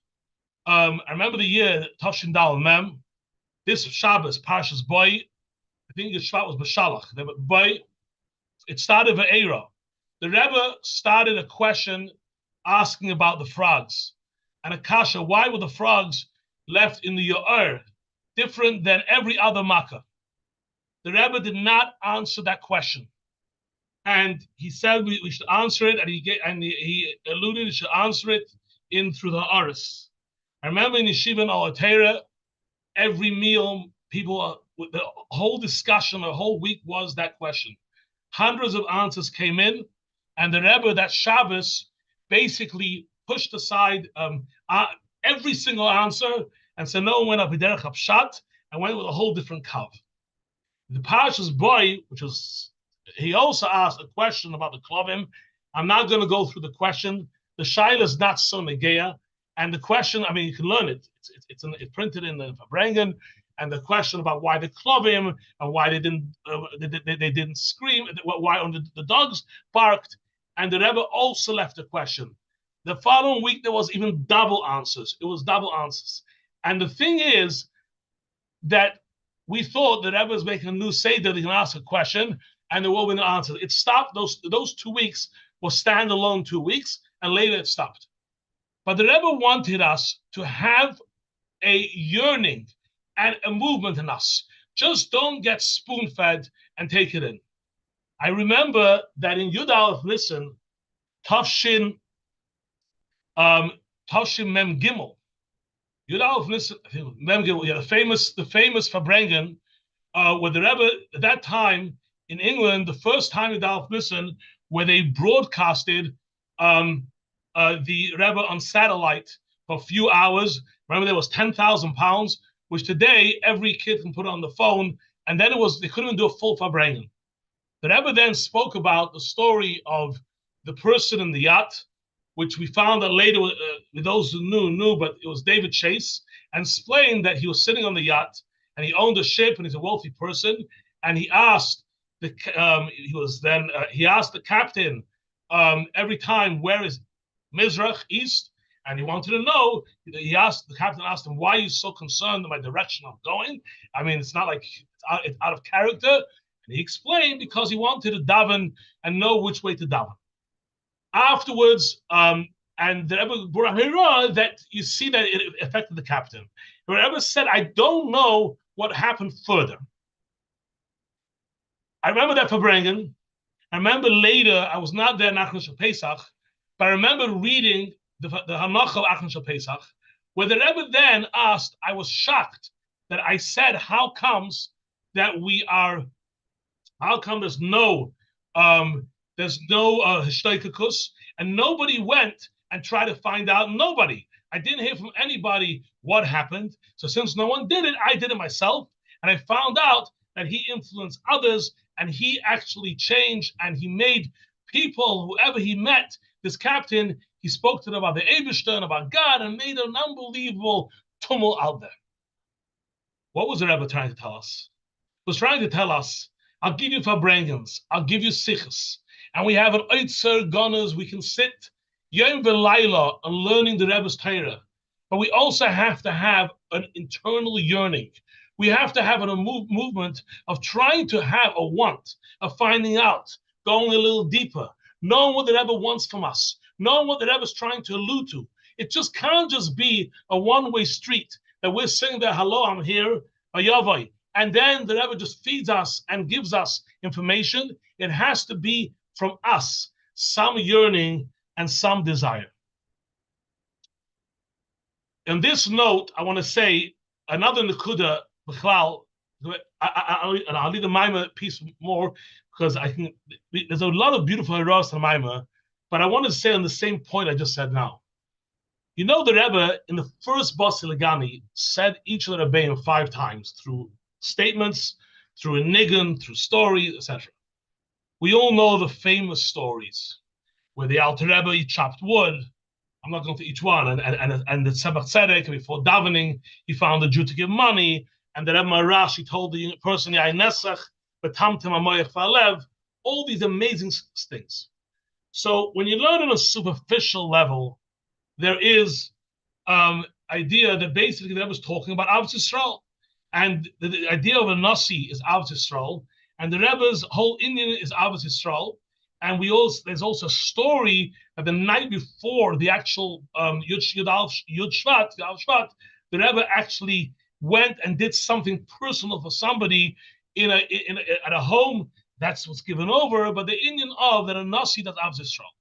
I remember the year Toshin Dal Mem, this Shabbos, Parshas Boy, I think the Shvat was B'Shalach, Boy, it started Ve'era. The Rebbe started a question asking about the frogs. And Akasha, why were the frogs left in the Yo'er different than every other Makkah? The Rebbe did not answer that question. And he said we should answer it, and he alluded we should answer it through the Aris. I remember in Yeshiva in Alatera, every meal, people, the whole discussion, the whole week was that question. Hundreds of answers came in, and the Rebbe, that Shabbos, basically pushed aside every single answer and said no one went up B'derech Hapshat and went with a whole different kav. The Parshas Boy, which was, he also asked a question about the klovim. I'm not going to go through the question. The shaila is not so negeya, and the question, I mean, you can learn it. It's printed in the Farbrengen, and the question about why the klovim and why they didn't scream, why only the dogs barked. And the Rebbe also left a question. The following week, there was even double answers. It was double answers. And the thing is that we thought the Rebbe was making a new seder, he can ask a question, and there will be no answer. It stopped. Those 2 weeks was standalone 2 weeks, and later it stopped. But the Rebbe wanted us to have a yearning and a movement in us. Just don't get spoon-fed and take it in. I remember that in Yud Aleph Nisan, Tafshin Mem Gimel, Yud Aleph Nisan Mem Gimel, yeah, the famous Farbrengen, where the Rebbe at that time in England, the first time Yud Aleph Nisan, where they broadcasted the Rebbe on satellite for a few hours. Remember, there was 10,000 pounds, which today every kid can put on the phone, and then they couldn't even do a full Farbrengen. The Rebbe then spoke about the story of the person in the yacht, which we found out later, those who knew, but it was David Chase, and explained that he was sitting on the yacht, and he owned a ship, and he's a wealthy person, and he asked he asked the captain every time, where is Mizrach, east? And he wanted to know. The captain asked him, why are you so concerned in my direction I'm going? I mean, it's not like it's out of character. And he explained, because he wanted to daven and know which way to daven. Afterwards, and the Rebbe Boruch, that you see that it affected the captain. The Rebbe said, I don't know what happened further. I remember that Farbrengen. I remember later, I was not there in Achron Shel Pesach, but I remember reading the Hanoch of Achron Shel Pesach, where the Rebbe then asked, I was shocked that I said, how come there's no histalkus, and nobody went and tried to find out. Nobody. I didn't hear from anybody what happened. So since no one did it, I did it myself, and I found out that he influenced others, and he actually changed, and he made people, whoever he met, this captain, he spoke to them about the Eibishter and about God, and made an unbelievable tumult out there. What was the Rebbe trying to tell us? He was trying to tell us, I'll give you Farbrengens, I'll give you sichos, and we have an oitzer gunners, we can sit yom v'layla and learning the Rebbe's Torah, but we also have to have an internal yearning. We have to have a movement of trying to have a want, of finding out, going a little deeper, knowing what the Rebbe wants from us, knowing what the Rebbe is trying to allude to. It just can't just be a one-way street that we're saying that, hello, I'm here, Ayavai, and then the Rebbe just feeds us and gives us information. It has to be from us, some yearning and some desire. On this note, I want to say another Nakuda, B'chlal, I'll leave the Maimah piece more, because I think there's a lot of beautiful Eros in the Maimah, but I want to say on the same point I just said now. You know, the Rebbe in the first Bas Iligani said each of the Rebbeim 5 times through statements, through a nigun, through stories, etc. We all know the famous stories where the Alter Rebbe, he chopped wood. I'm not going to each one. And the Tzemach Tzedek, before davening, he found a Jew to give money. And the Rebbe Marash, he told the person, all these amazing things. So when you learn on a superficial level, there is idea that basically the Rebbe was talking about Avos Yisrael. And the idea of a nasi is Avos Yisrael. And the Rebbe's whole Indian is Avos Yisrael. And there's also a story that the night before the actual Yud Shevat, the Rebbe actually went and did something personal for somebody at a home. That's what's given over. But the Indian of that a nasi, that's Avos Yisrael.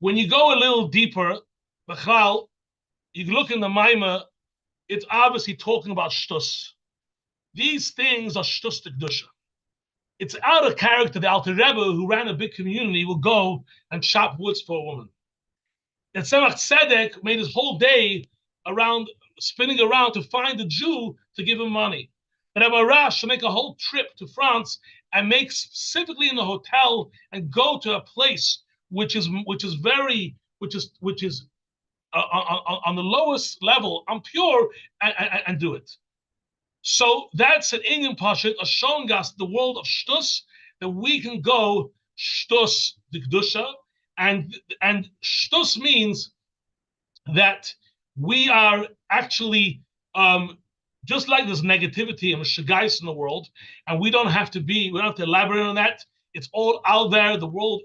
When you go a little deeper, B'chlal, you look in the Maimah, it's obviously talking about shtus. These things are shtus t'kedusha. It's out of character. The Alter Rebbe, who ran a big community, will go and chop woods for a woman. And Tzemach Tzedek made his whole day spinning around to find a Jew to give him money. And Rabbi Rash should make a whole trip to France and make specifically in the hotel and go to a place which is on the lowest level, impure, and do it. So that's an Indian Pashat, showing us the world of shtus, that we can go shtus the kedusha, and shtus means that we are actually just like there's negativity and shagais in the world, and we don't have to elaborate on that. It's all out there. The world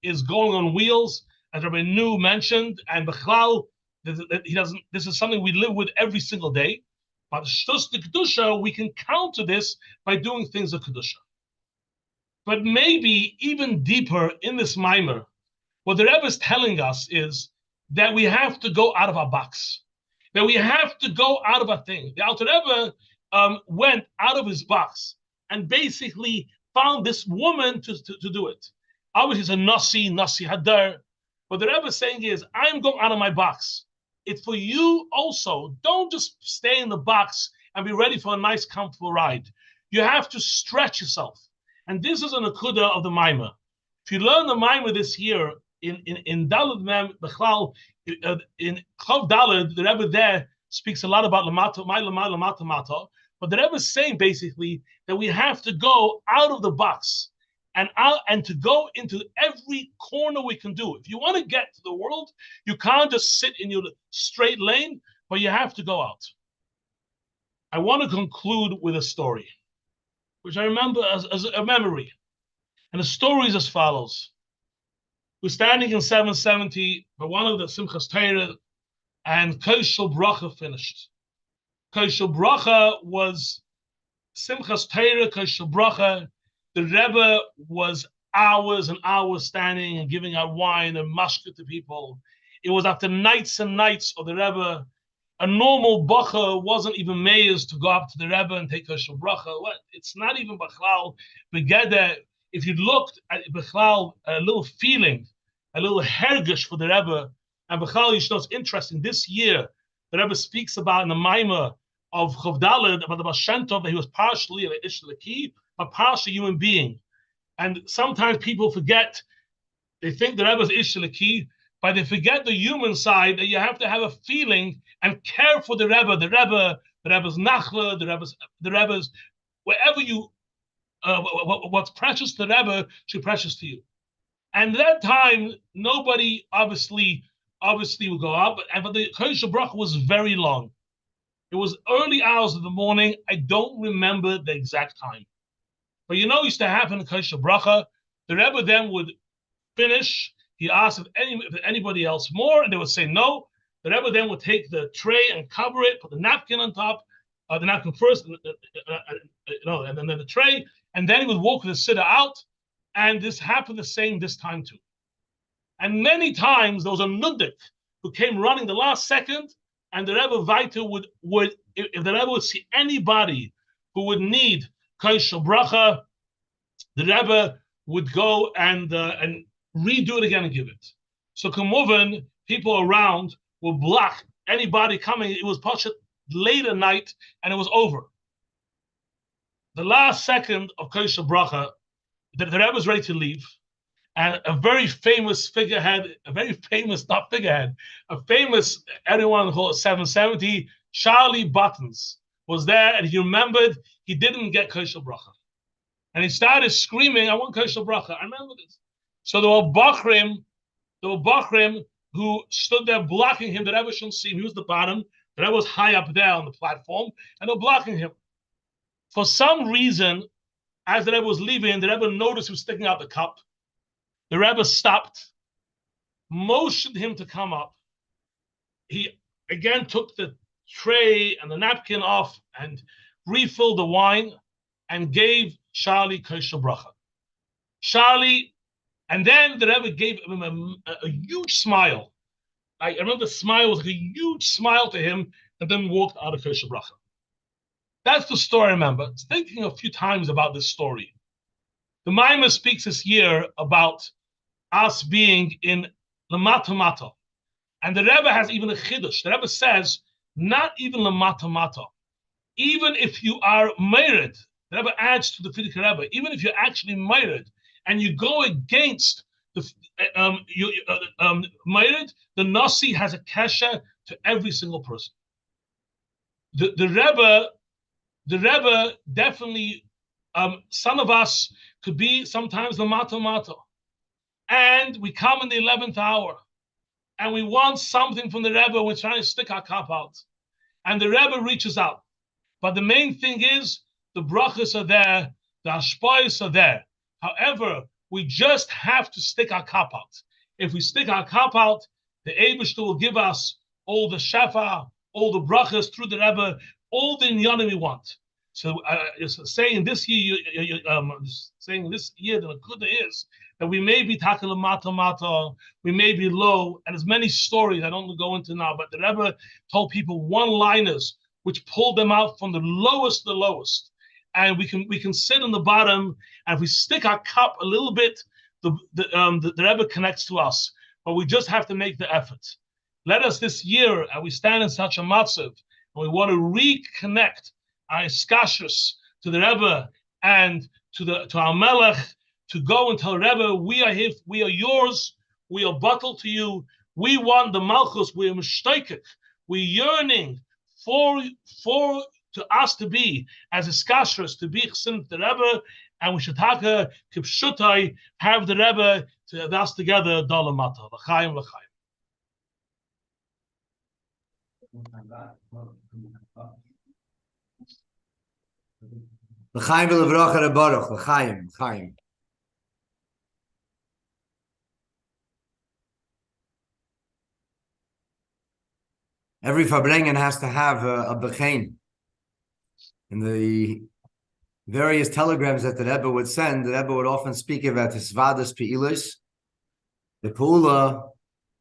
is going on wheels, as Rabbi Nu mentioned, and Bechlal, this is something we live with every single day. But just the Kedusha, we can counter this by doing things of Kedusha. But maybe even deeper in this mimer, what the Rebbe is telling us is that we have to go out of our box, that we have to go out of our thing. The Alter Rebbe went out of his box and basically found this woman to do it. Obviously, it's a nasi hadar. What the Rebbe is saying is, I'm going out of my box. It's for you also. Don't just stay in the box and be ready for a nice, comfortable ride. You have to stretch yourself. And this is an akuda of the Maimah. If you learn the Maimah this year, in Daled Mem Bechlal, in Chav Daled, the Rebbe there speaks a lot about Lamata. But the Rebbe is saying basically that we have to go out of the box and to go into every corner we can do. If you want to get to the world, you can't just sit in your straight lane, but you have to go out. I want to conclude with a story, which I remember as a memory. And the story is as follows. We're standing in 770 by one of the Simchas Torah, and Koshel Bracha finished. Koshel Bracha was Simchas Torah, Koshel Bracha. The Rebbe was hours and hours standing and giving out wine and mashka to people. It was after nights and nights of the Rebbe. A normal bacha wasn't even mayors to go up to the Rebbe and take Koshel Bracha. It's not even Bechlal. Begeder, if you looked at Bechlal, a little feeling, a little hergish for the Rebbe, and Bechlal, you should know it's interesting. This year, the Rebbe speaks about in the Maimah of Chav Daled, about the Baal Shem Tov, that he was partially an histalkus, but partially a human being. And sometimes people forget, they think the Rebbe is histalkus, but they forget the human side, that you have to have a feeling and care for the Rebbe. The Rebbe's nachla, the Rebbe's wherever you, what's precious to the Rebbe should be precious to you. And that time, nobody obviously would go out, but the Koshel Bracha was very long. It was early hours of the morning. I don't remember the exact time. But it used to happen in Koshel Bracha. The Rebbe then would finish. He asked if anybody else more, and they would say no. The Rebbe then would take the tray and cover it, put the napkin on top, the napkin first, and then the tray, and then he would walk the sitter out. And this happened the same this time too. And many times there was a nuddik who came running the last second, and the Rebbe Weiter would if the Rebbe would see anybody who would need Koshel Bracha, the Rebbe would go and redo it again and give it. So Kamuvan, people around will block anybody coming. It was Pashat late at night, and it was over. The last second of Koshel Bracha, the Rebbe was ready to leave, and a very famous figurehead, everyone called 770, Charlie Buttons, was there, and he remembered he didn't get Koshel Bracha. And he started screaming, I want Koshel Bracha. I remember this. So there were Bachrim who stood there blocking him. The Rebbe shouldn't see him. He was the bottom. The Rebbe was high up there on the platform, and they're blocking him. For some reason, as the Rebbe was leaving, the Rebbe noticed he was sticking out the cup. The Rebbe stopped, motioned him to come up. He again took the tray and the napkin off and refilled the wine and gave Charlie Koshel Bracha. Charlie, and then the Rebbe gave him a huge smile. I remember the smile was like a huge smile to him, and then walked out of Koshel Bracha. That's the story I remember. I was thinking a few times about this story. The Maimah speaks this year about us being in Lamata Mata. And the Rebbe has even a chiddush. The Rebbe says, not even Lamata Mata. Even if you are married, the Rebbe adds to the Frierdiker Rebbe, even if you're actually married and you go against the married, the nasi has a kesha to every single person. The Rebbe definitely, some of us could be sometimes the mata. And we come in the 11th hour and we want something from the Rebbe. We're trying to stick our cup out. And the Rebbe reaches out But the main thing is the brachas are there, the hashpayos are there. However, we just have to stick our cup out. If we stick our cup out, the Eibishter will give us all the shafa, all the brachas through the Rebbe, all the inyanim we want. So, saying this year, saying this year, the Nakuda is that we may be takel mata, we may be low, and there's many stories I don't go into now. But the Rebbe told people one-liners which pulled them out from the lowest to the lowest, and we can sit on the bottom, and if we stick our cup a little bit, the Rebbe connects to us. But we just have to make the effort. Let us this year, and we stand in such a matzav, and we want to reconnect our iskashus to the Rebbe and to our Melech, to go and tell Rebbe, we are here, we are yours, we are bottled to you, we want the Malchus, we are mishtaiket, we're yearning for to us to be as iskashus, to be chsin the Rebbe, and we should have kipshutai, have the Rebbe to us together, dalamata, l'chaim, l'chaim. L'chaim v'levracha Boruch, l'chaim, l'chaim. Every Farbrengen has to have a bechein. In the various telegrams that the Rebbe would send, the Rebbe would often speak about hisvadas pe'ilos, the pe'ula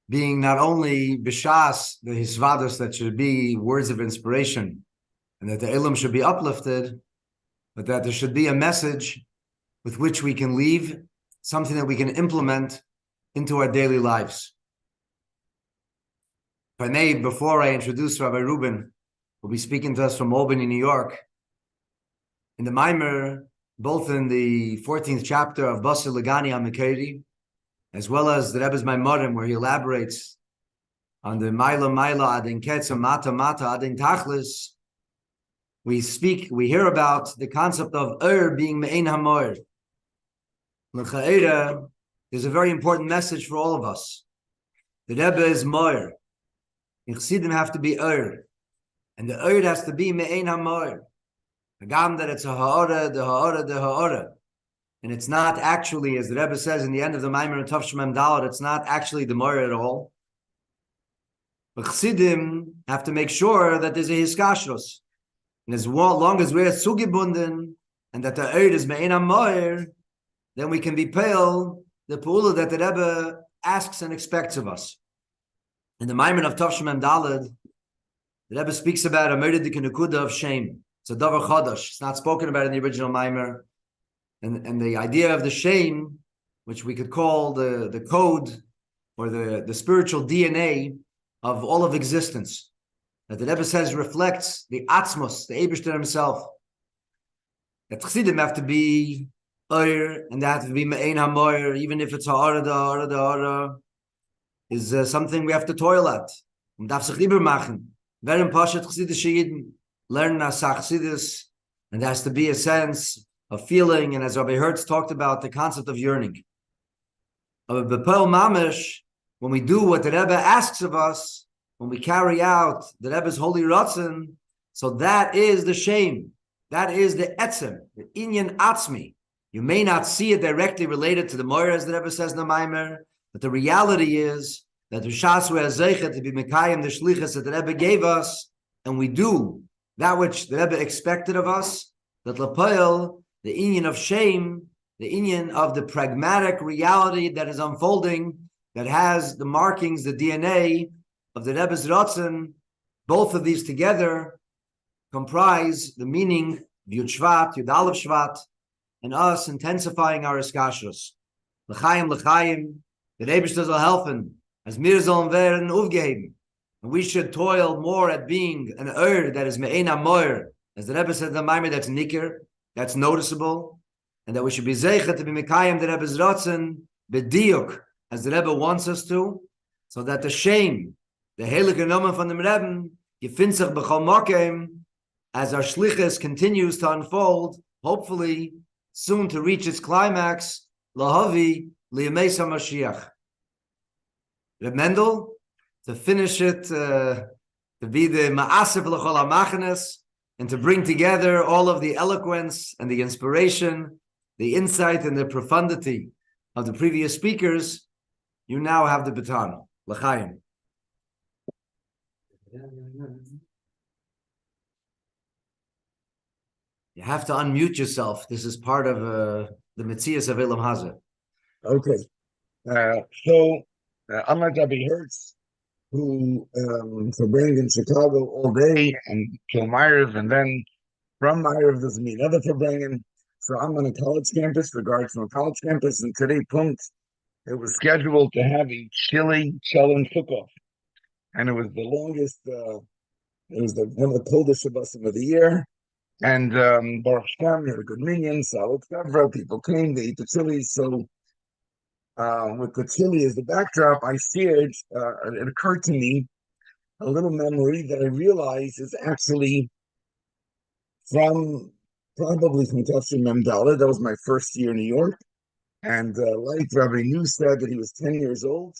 being not only b'shas, the hisvadas that should be words of inspiration, and that the ilum should be uplifted, but that there should be a message with which we can leave, something that we can implement into our daily lives. If I may, before I introduce Rabbi Rubin, who will be speaking to us from Albany, New York, in the Maimer, both in the 14th chapter of Basir Legani HaMekeri, as well as the Rebbe's Maimarim, where he elaborates on the Maila Adin Ketza Mata Adin Tachlis, we hear about the concept of being Me'ein HaMoir. L'cha'era, there's a very important message for all of us. The Rebbe is Moir. The Chassidim have to be and the has to be Me'ein HaMoir. Agam that it's a ha'ora. And it's not actually, as the Rebbe says in the end of the Maimer and Tov Shemem Dalet, it's not actually the Moir at all. But Chassidim have to make sure that there's a hiskashros. And as long as we're sugibunden, and that the is Me'ein HaMoir, then we can be pale the pu'ula that the Rebbe asks and expects of us. In the Maimer of Tov Shemem Dalet, the Rebbe speaks about a murdered nekuda of shame. It's a davar chadash. It's not spoken about in the original Maimer. And the idea of the shame, which we could call the code or the spiritual DNA of all of existence, that the Rebbe says reflects the atzmos, the Eibishter himself. That Chassidim have to be and they have to be me'ein hamoir, even if it's ha'ara, is something we have to toil at. And darf sich lieber machen. Very pashat Chassidische Yidden learn Nasach Chassidus, and there has to be a sense of feeling, and as Rabbi Hertz talked about, the concept of yearning. But b'peil mamish, when we do what the Rebbe asks of us, when we carry out the Rebbe's holy ratzon, so that is the shame, that is the etzem, the inyan atzmi. You may not see it directly related to the Moira, as the Rebbe says in the Maimer, but the reality is that the Shas we are to be mekayim the shlichus that the Rebbe gave us, and we do that which the Rebbe expected of us, that Lapoil, the inyan of shame, the inyan of the pragmatic reality that is unfolding, that has the markings, the DNA of the Rebbe's Ratzon, both of these together comprise the meaning of Yud Shevat, Yud Aleph Shevat, and us intensifying our iskashos. L'chaim, l'chaim, the Eibishter will helfen, as mir sollen werden aufgeheben. And we should toil more at being an that is me'ein hamoir, as the Rebbe said in the Maimer, that's nikir, that's noticeable, and that we should be zeicha to be mekayim the Rebbe's ratzon b'diuk, as the Rebbe wants us to, so that the shame, the heilige nomen from the Rebbe, gefindt sich b'chol mokem, as our shlichus continues to unfold, hopefully soon to reach its climax, lahavi liyamei Mashiach. Reb Mendel, to finish it, to be the ma'asif l'chol ha'machanes, and to bring together all of the eloquence and the inspiration, the insight and the profundity of the previous speakers, you now have the baton. L'chaim. You have to unmute yourself. This is part of the nesius of Elam Hazeh. Okay. Unlike Rabbi Hertz, who Farbrengen in Chicago all day and till Myers, and then from Myers doesn't mean other Farbrengen. So I'm on a college campus, regards from a college campus, and today, it was scheduled to have a chili Chelon cook-off. And it was the longest, it was one of the coldest Shabbosim of the year. And Baruch Hashem, we had a good minyan, solid cover. People came, they ate the chili. So with the chili as the backdrop, I shared, it occurred to me, a little memory that I realized is actually probably from Mendel. That was my first year in New York. And like Rabbi New said that he was 10 years old.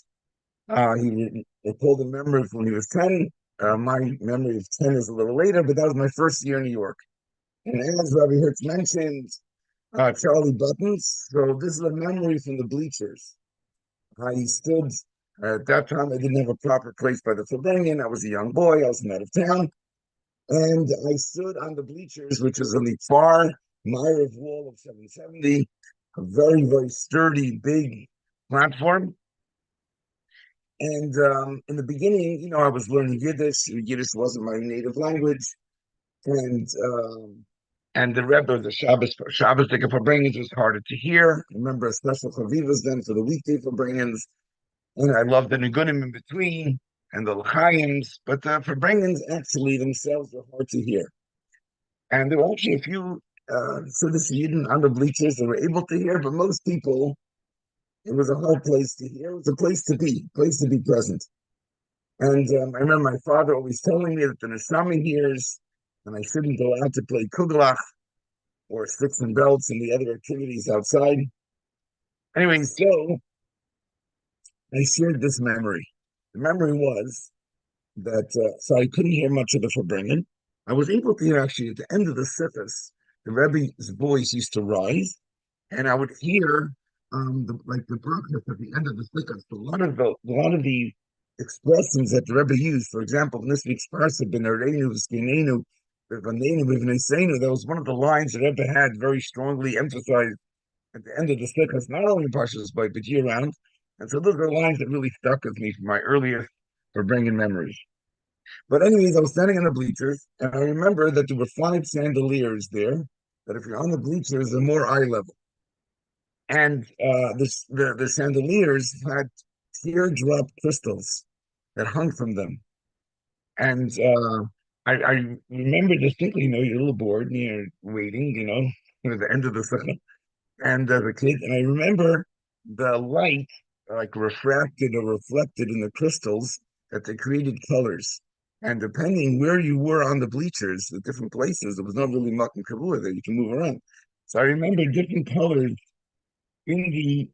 He told the memory of when he was 10. My memory of 10 is a little later, but that was my first year in New York. And as Rabbi Hertz mentioned, Charlie Buttons. So this is a memory from the bleachers. He stood, at that time I didn't have a proper place by the Farbrengen. I was a young boy, I was from out of town. And I stood on the bleachers, which is on the far Myriv wall of 770, a very, very sturdy, big platform. And in the beginning, I was learning Yiddish. Yiddish wasn't my native language. And the Rebbe, the Shabbos Farbrengen was harder to hear. I remember a special Chavivas then for the weekday Farbrengens. And I loved the Nigunim in between and the L'chaims, but the Farbrengens actually themselves were hard to hear. And there were actually a few Yidden on the bleachers that were able to hear, but most people, it was a hard place to hear. It was a place to be present. And I remember my father always telling me that the Neshama hears, and I shouldn't go out to play kugelach or sticks and belts and the other activities outside. Anyway, so I shared this memory. The memory was that, so I couldn't hear much of the Farbrengen. I was able to hear actually at the end of the Sikhas, the Rebbe's voice used to rise, and I would hear the brokenness at the end of the Sikhas. A lot of the expressions that the Rebbe used, for example, in this week's parsha, B'nareinu v'skinenu, that was one of the lines that Rebbe had very strongly emphasized at the end of the Sikhas, not only in Parshas but year round. And so those are lines that really stuck with me from my earliest Farbrengen memories. But anyways, I was standing on the bleachers, and I remember that there were 5 chandeliers there, that if you're on the bleachers, they're more eye level. And the chandeliers had teardrop crystals that hung from them. And I remember distinctly, you're a little bored and you're waiting, at the end of the Sikha, and as a kid, and I remember the light refracted or reflected in the crystals that they created colors. And depending where you were on the bleachers, the different places, there was not really much kavua there, you can move around. So I remember different colors in the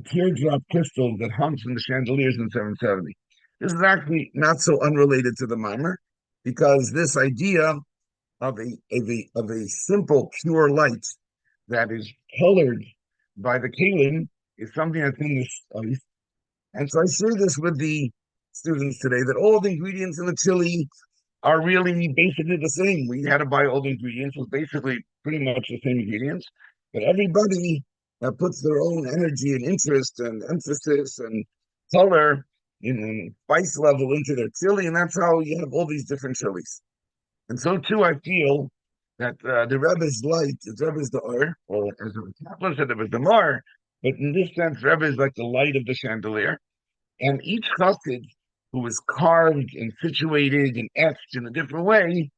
teardrop crystals that hung from the chandeliers in 770. This is actually not so unrelated to the mimer, because this idea of a simple, pure light that is colored by the Keren is something that's in this study. And so I share this with the students today, that all the ingredients in the chili are really basically the same. We had to buy all the ingredients, was basically pretty much the same ingredients, but everybody puts their own energy and interest and emphasis and color and spice level into their chili, and that's how you have all these different chilies. And so too, I feel that the Rebbe's light, the Rebbe's the Or, or as Kaplan said, it was the Mar, but in this sense, Rebbe is like the light of the chandelier. And each chassid who was carved and situated and etched in a different way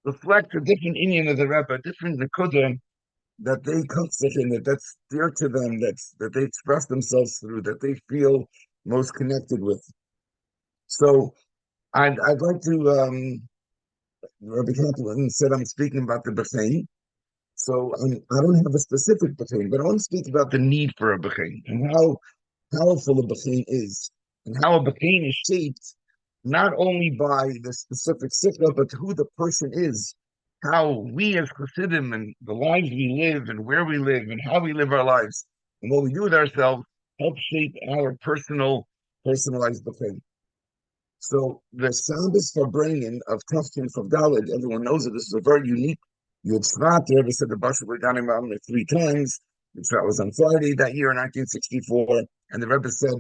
reflects a different inyan of the Rebbe, a different nekudah that they in, that's dear to them, that they express themselves through, that they feel most connected with. So I'd like to, Rabbi Kaplan said I'm speaking about the B'chein. So I don't have a specific B'chein, but I want to speak about the need for a B'chein and how powerful a B'chein is, and how a B'chein is shaped not only by the specific sikha, but who the person is how we as Chassidim and the lives we live and where we live and how we live our lives and what we do with ourselves help shape our personalized behavior. So the Shabbos Farbrengen of Tafshin of Daled, everyone knows that this is a very unique Yud Shevat. The Rebbe said the Basha Beganim 3 times. That was on Friday that year in 1964, and the Rebbe said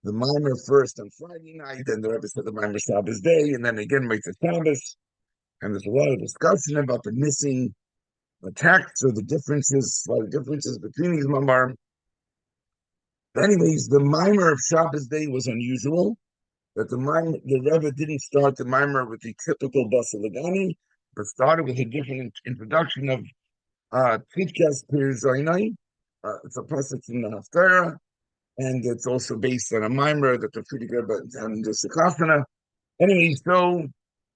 the Mimer first on Friday night, and the Rebbe said the Mimer Shabbos day, and then again makes a Shabbos. And there's a lot of discussion about the missing texts or the differences, a lot of differences between these Mamar. Anyways, the Mimer of Shabbos day was unusual. That the Rebbe didn't start the Mimer with the typical Basa Lagani, but started with a different introduction of Tzidkas Pir Zainai. It's a pasuk from the Haftarah, and it's also based on a Mimer that the Frierdiker Rebbe had in the Sekafana. Anyway, so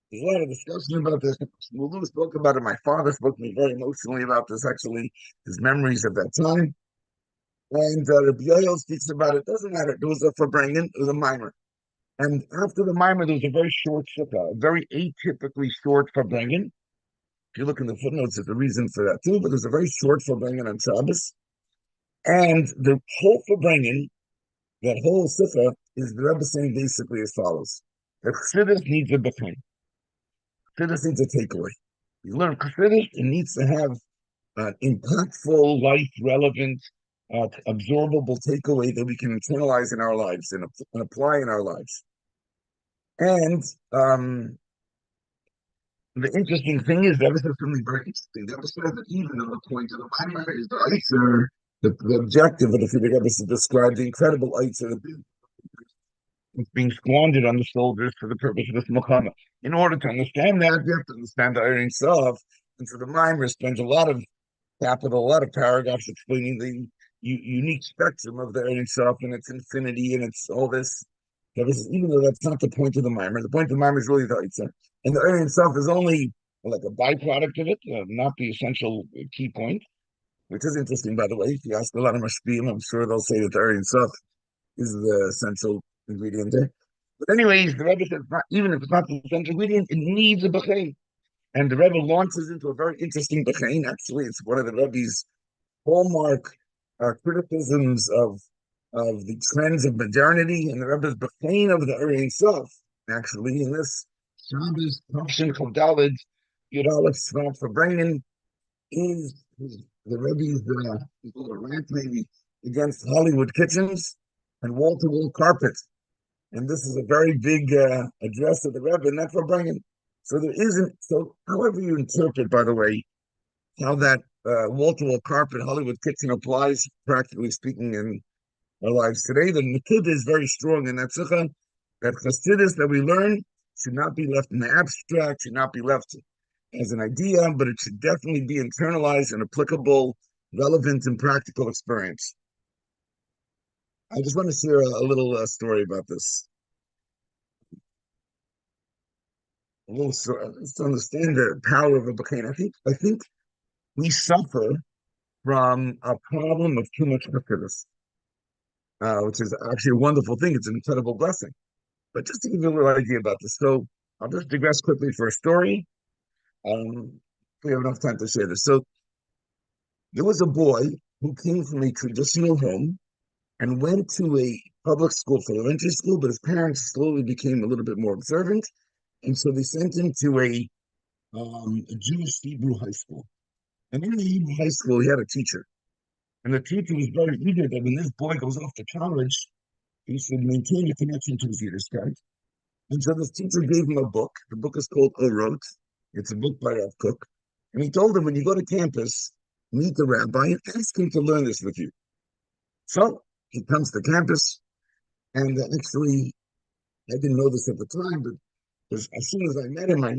there's a lot of discussion about this. Mulu spoke about it. My father spoke to me very emotionally about this, actually, his memories of that time. And Rabbi Yoel speaks about it. Doesn't matter. It was a Farbrengen, it was a Mimer. And after the Mimer, there was a very short sukkah, a very atypically short Farbrengen. If you look in the footnotes, there's a reason for that too, but there's a very short Farbrengen on Shabbos. And the whole Farbrengen, that whole sukkah, is the Rebbe saying basically as follows. The Chassidus needs a b'chain. Chassidus needs a takeaway. You learn Chassidus, it needs to have an impactful, life-relevant, absorbable takeaway that we can internalize in our lives and apply in our lives. And the interesting thing is, that was something very interesting. That was that even at the point of the Mimer is the Eitzer, the objective of the Frierdiker Rebbe is to describe the incredible Eitzer it's being squandered on the soldiers for the purpose of this Muhammad. In order to understand that, you have to understand the iron self. And so the Mimer spends a lot of capital, a lot of paragraphs explaining the unique spectrum of the iron self and its infinity and its all this. Even though that's not the point of the Mimer, the point of the Mimer is really the Eitzer. And the iron self is only like a byproduct of it, not the essential key point, which is interesting, by the way. If you ask a lot of Mashpiyim, I'm sure they'll say that the iron self is the essential ingredient there. But anyways, the Rebbe says, even if it's not the essential ingredient, it needs a b'chein. And the Rebbe launches into a very interesting b'chein. Actually, it's one of the Rebbe's hallmark criticisms of the trends of modernity, and the Rebbe's b'chein of the Aryan self. Actually, in this Shabbos Tafshin Chodalid Yud Aleph Shvat Farbrengen is the Rebbe's rant maybe against Hollywood kitchens and wall-to-wall carpet. And this is a very big address of the Rebbe, and that's Farbrengen. So there isn't, so however you interpret, by the way, how that wall-to-wall carpet Hollywood kitchen applies, practically speaking, in our lives today, the Nakuda is very strong in that sukkah, that Chassidus that we learn should not be left in the abstract, should not be left as an idea, but it should definitely be internalized and applicable, relevant, and practical experience. I just want to share a little story about this. A little story, just to understand the power of a b'chein. I think we suffer from a problem of too much Chassidus, which is actually a wonderful thing. It's an incredible blessing. But just to give you a little idea about this, so I'll just digress quickly for a story. We have enough time to share this. So there was a boy who came from a traditional home and went to a public school for elementary school, but his parents slowly became a little bit more observant. And so they sent him to a Jewish Hebrew high school. And in the Hebrew high school, he had a teacher. And the teacher was very eager that when this boy goes off to college, he should maintain a connection to his Yiddishkeit. And so this teacher gave him a book. The book is called Orot. It's a book by Rav Kook. And he told him, when you go to campus, meet the rabbi and ask him to learn this with you. So he comes to campus, and actually, I didn't know this at the time, but as soon as I met him, I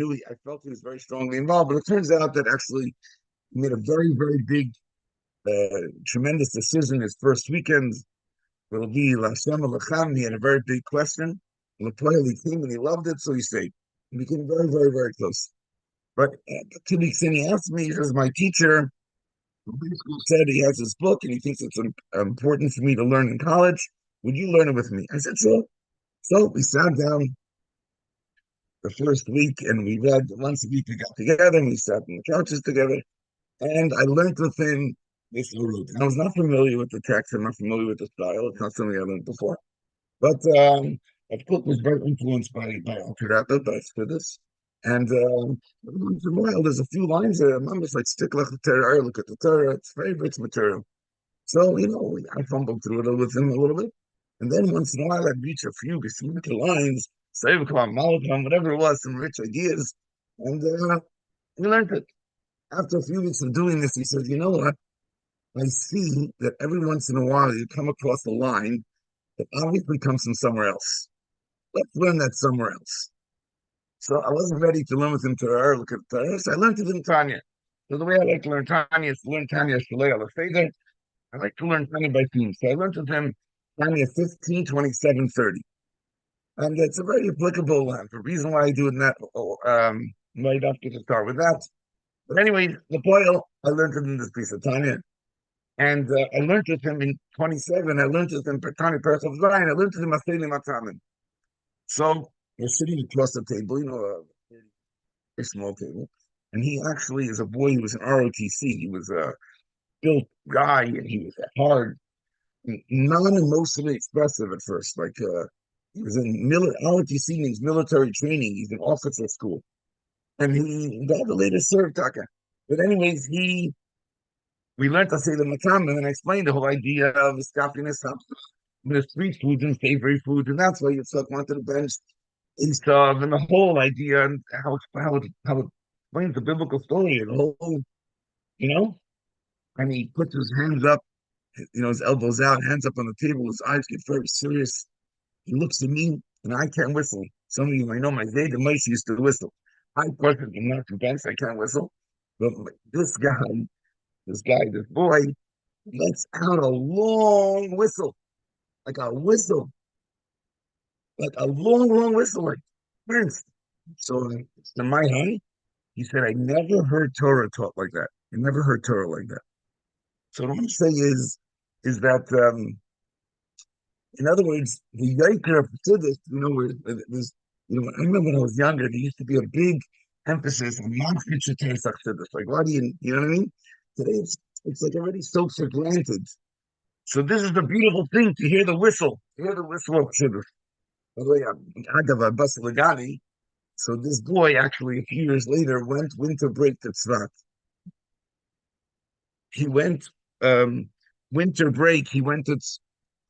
felt he was very strongly involved. But it turns out that actually he made a very, very big, tremendous decision his first weekend. Will be Lashem Alacham. He had a very big question. He came and he loved it, so he stayed. He became very, very, very close. But to the extent he asked me, because my teacher said he has his book and he thinks it's important for me to learn in college, would you learn it with me? I said, sure. So we sat down the first week, and we read once a week. We got together and we sat in the couches together, and I learned with him this root. I was not familiar with the text. I'm not familiar with the style. It's not something I learned before. But of course, was very influenced by Alter Rebbe, by Chassidus. And once in a while, there's a few lines there. I'm almost like stick like the Torah, look at the Torah. It's very rich material. So, I fumbled through it with him a little bit. And then once in a while, I'd reach a few Gesmita lines, Sevekam, Malakam, whatever it was, some rich ideas. And we learned it. After a few weeks of doing this, he said, you know what? I see that every once in a while you come across a line that obviously comes from somewhere else. Let's learn that somewhere else. So I wasn't ready to learn with him Torah, look at Torah, so I learned it in Tanya. So the way I like to learn Tanya is to learn Tanya Shalei al Seder. I like to learn Tanya by theme. So I learned with him Tanya 15, 27, 30. And it's a very applicable one. The reason why I do it in that, right after to start with that. But anyway, the boil, I learned it in this piece of Tanya. And I learned with him in 27. I learned with him Tanya Perchav Zayin. I learned with him Aseli Matamin. So we're sitting across the table, a very small table. And he actually is a boy. He was an ROTC. He was a built guy, and he was hard, non-emotionally expressive at first. Like he was in ROTC means military training. He's in officer school, and he later served Taka. But anyways, we learned to say the makam, and then I explained the whole idea of the scapiness, the street foods and savory foods, and that's why you took one to the bench. Esav, and the whole idea and how it explains the biblical story and the whole, and he puts his hands up, his elbows out, hands up on the table, his eyes get very serious. He looks at me, and I can't whistle. Some of you might know my Zayda Moishe used to whistle. I personally am not convinced I can't whistle, but this boy, lets out a long whistle, like a whistle. Like a long, long whistle, like Prince. So to my honey, he said, I never heard Torah taught like that. I never heard Torah like that. So what I'm saying is that in other words, the Yiker of Chassidus, there's I remember when I was younger, there used to be a big emphasis on non-future Chassidus. Like, why do you know what I mean? Today it's like already so for granted. So this is the beautiful thing to hear the whistle of Chassidus. By the way, so this boy actually a few years later went winter break to Tzvat. He went winter break. He went to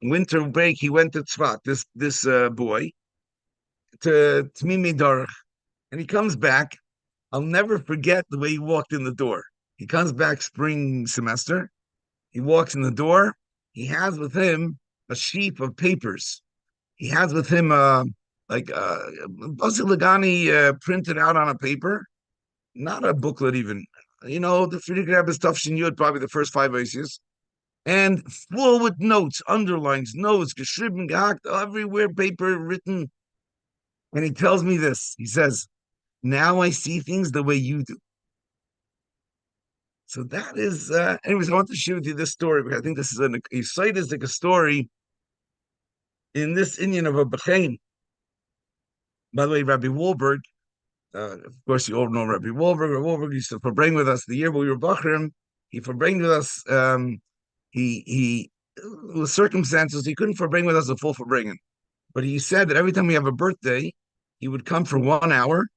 Tzvat. This boy to Tmimi Dorach, and he comes back. I'll never forget the way he walked in the door. He comes back spring semester. He walks in the door. He has with him a sheaf of papers. He has with him Basil Lagani printed out on a paper, not a booklet even. The Frierdiker Rebbe stuff she knew it probably the first 5 issues, and full with notes, underlines, notes, geschrieben, gehakt, everywhere paper written. And he tells me this. He says, "Now I see things the way you do." So that is, anyways, I want to share with you this story because I think this is a story in this Indian of a Bechain. By the way, Rabbi Wahlberg, of course, you all know Rabbi Wahlberg. Rabbi Wahlberg used to Farbrengen with us the year we were Bachrim. He Farbrengen with us. He with circumstances, he couldn't Farbrengen with us a full Farbrengen. But he said that every time we have a birthday, he would come for 1 hour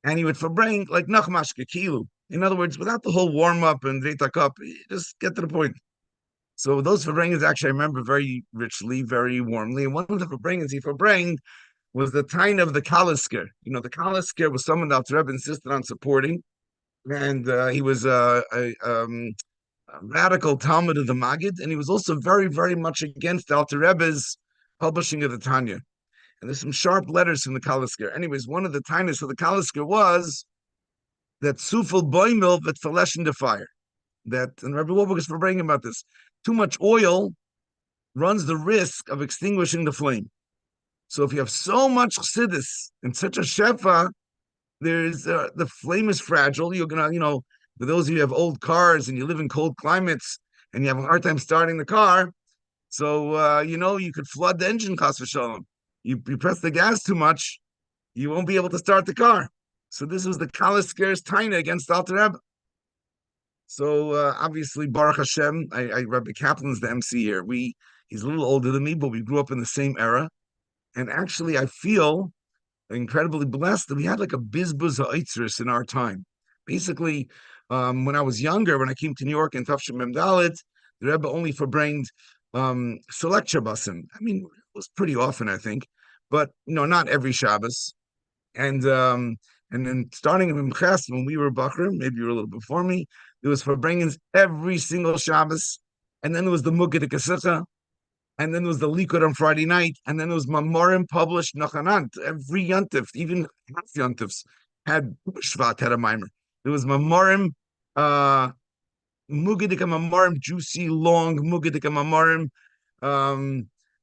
and he would Farbrengen like Nachmashke Kilu. In other words, without the whole warm up and Veitak up, just get to the point. So those Farbrengens actually I remember very richly, very warmly. And one of the Farbrengens he Farbrengen was the time of the Kalisker. The Kalisker was someone that Alter Rebbe insisted on supporting, and he was a radical Talmud of the Maggid, and he was also very, very much against Alter Rebbe's publishing of the Tanya. And there's some sharp letters from the Kalisker. Anyways, one of the Tanyas for the Kalisker was that Sufel Boimel that flesh in the fire. And Rabbi Wahlberg is bringing about this. Too much oil runs the risk of extinguishing the flame. So if you have so much chassidus and such a shefa, there's the flame is fragile. You're gonna, for those of you who have old cars and you live in cold climates and you have a hard time starting the car, so you could flood the engine, chas v'shalom. You press the gas too much, you won't be able to start the car. So this was the Kaliskers Taina against Alter Rebbe. So obviously, Baruch Hashem, Rabbi Kaplan's the MC here. He's a little older than me, but we grew up in the same era. And actually, I feel incredibly blessed that we had like a bizbuz ha'itzeris in our time. Basically, when I was younger, when I came to New York in Tafshim Memdalet, the Rebbe only forbringed select Shabbosim. I mean, it was pretty often, I think, but not every Shabbos. And then starting in Mches, when we were Bachrim, maybe you were a little before me, there was Farbrengens every single Shabbos, and then there was the Mugad Kesicha, and then there was the Likud on Friday night, and then there was Mamorim published Nachanant. Every Yontif, even half Yontifs, had Shvat had a mimer. There was Mamorim, Mugad Mamorim, juicy, long Mugad Mamorim,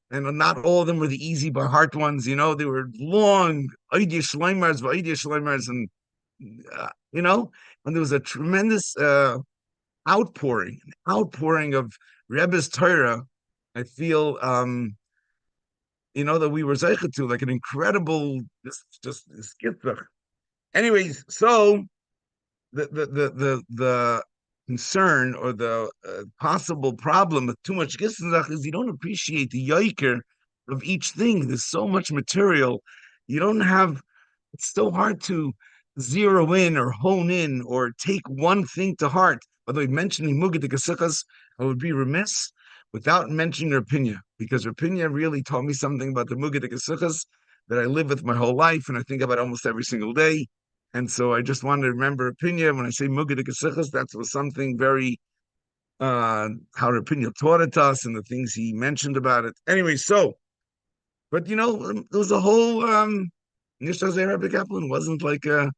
and not all of them were the easy by heart ones. They were long Eidia Shleimers, and and there was a tremendous outpouring of Rebbe's Torah. I feel, that we were zeicha to, like an incredible, just skitzach. Anyways, so the concern or the possible problem with too much gisnach is you don't appreciate the yoiker of each thing. There's so much material. You don't have, it's so hard to zero in or hone in or take one thing to heart. By the way, mentioning Mugad Kesichas, I would be remiss without mentioning Rapinya, because Rapinya really taught me something about the Mugad Kesichas that I live with my whole life and I think about almost every single day. And so I just wanted to remember Rapinya. When I say Mugad Kesichas, that was something very, how Rapinya taught it to us and the things he mentioned about it. Anyway, but there was a whole, Nishtazeh Rabbi Kaplan wasn't like a,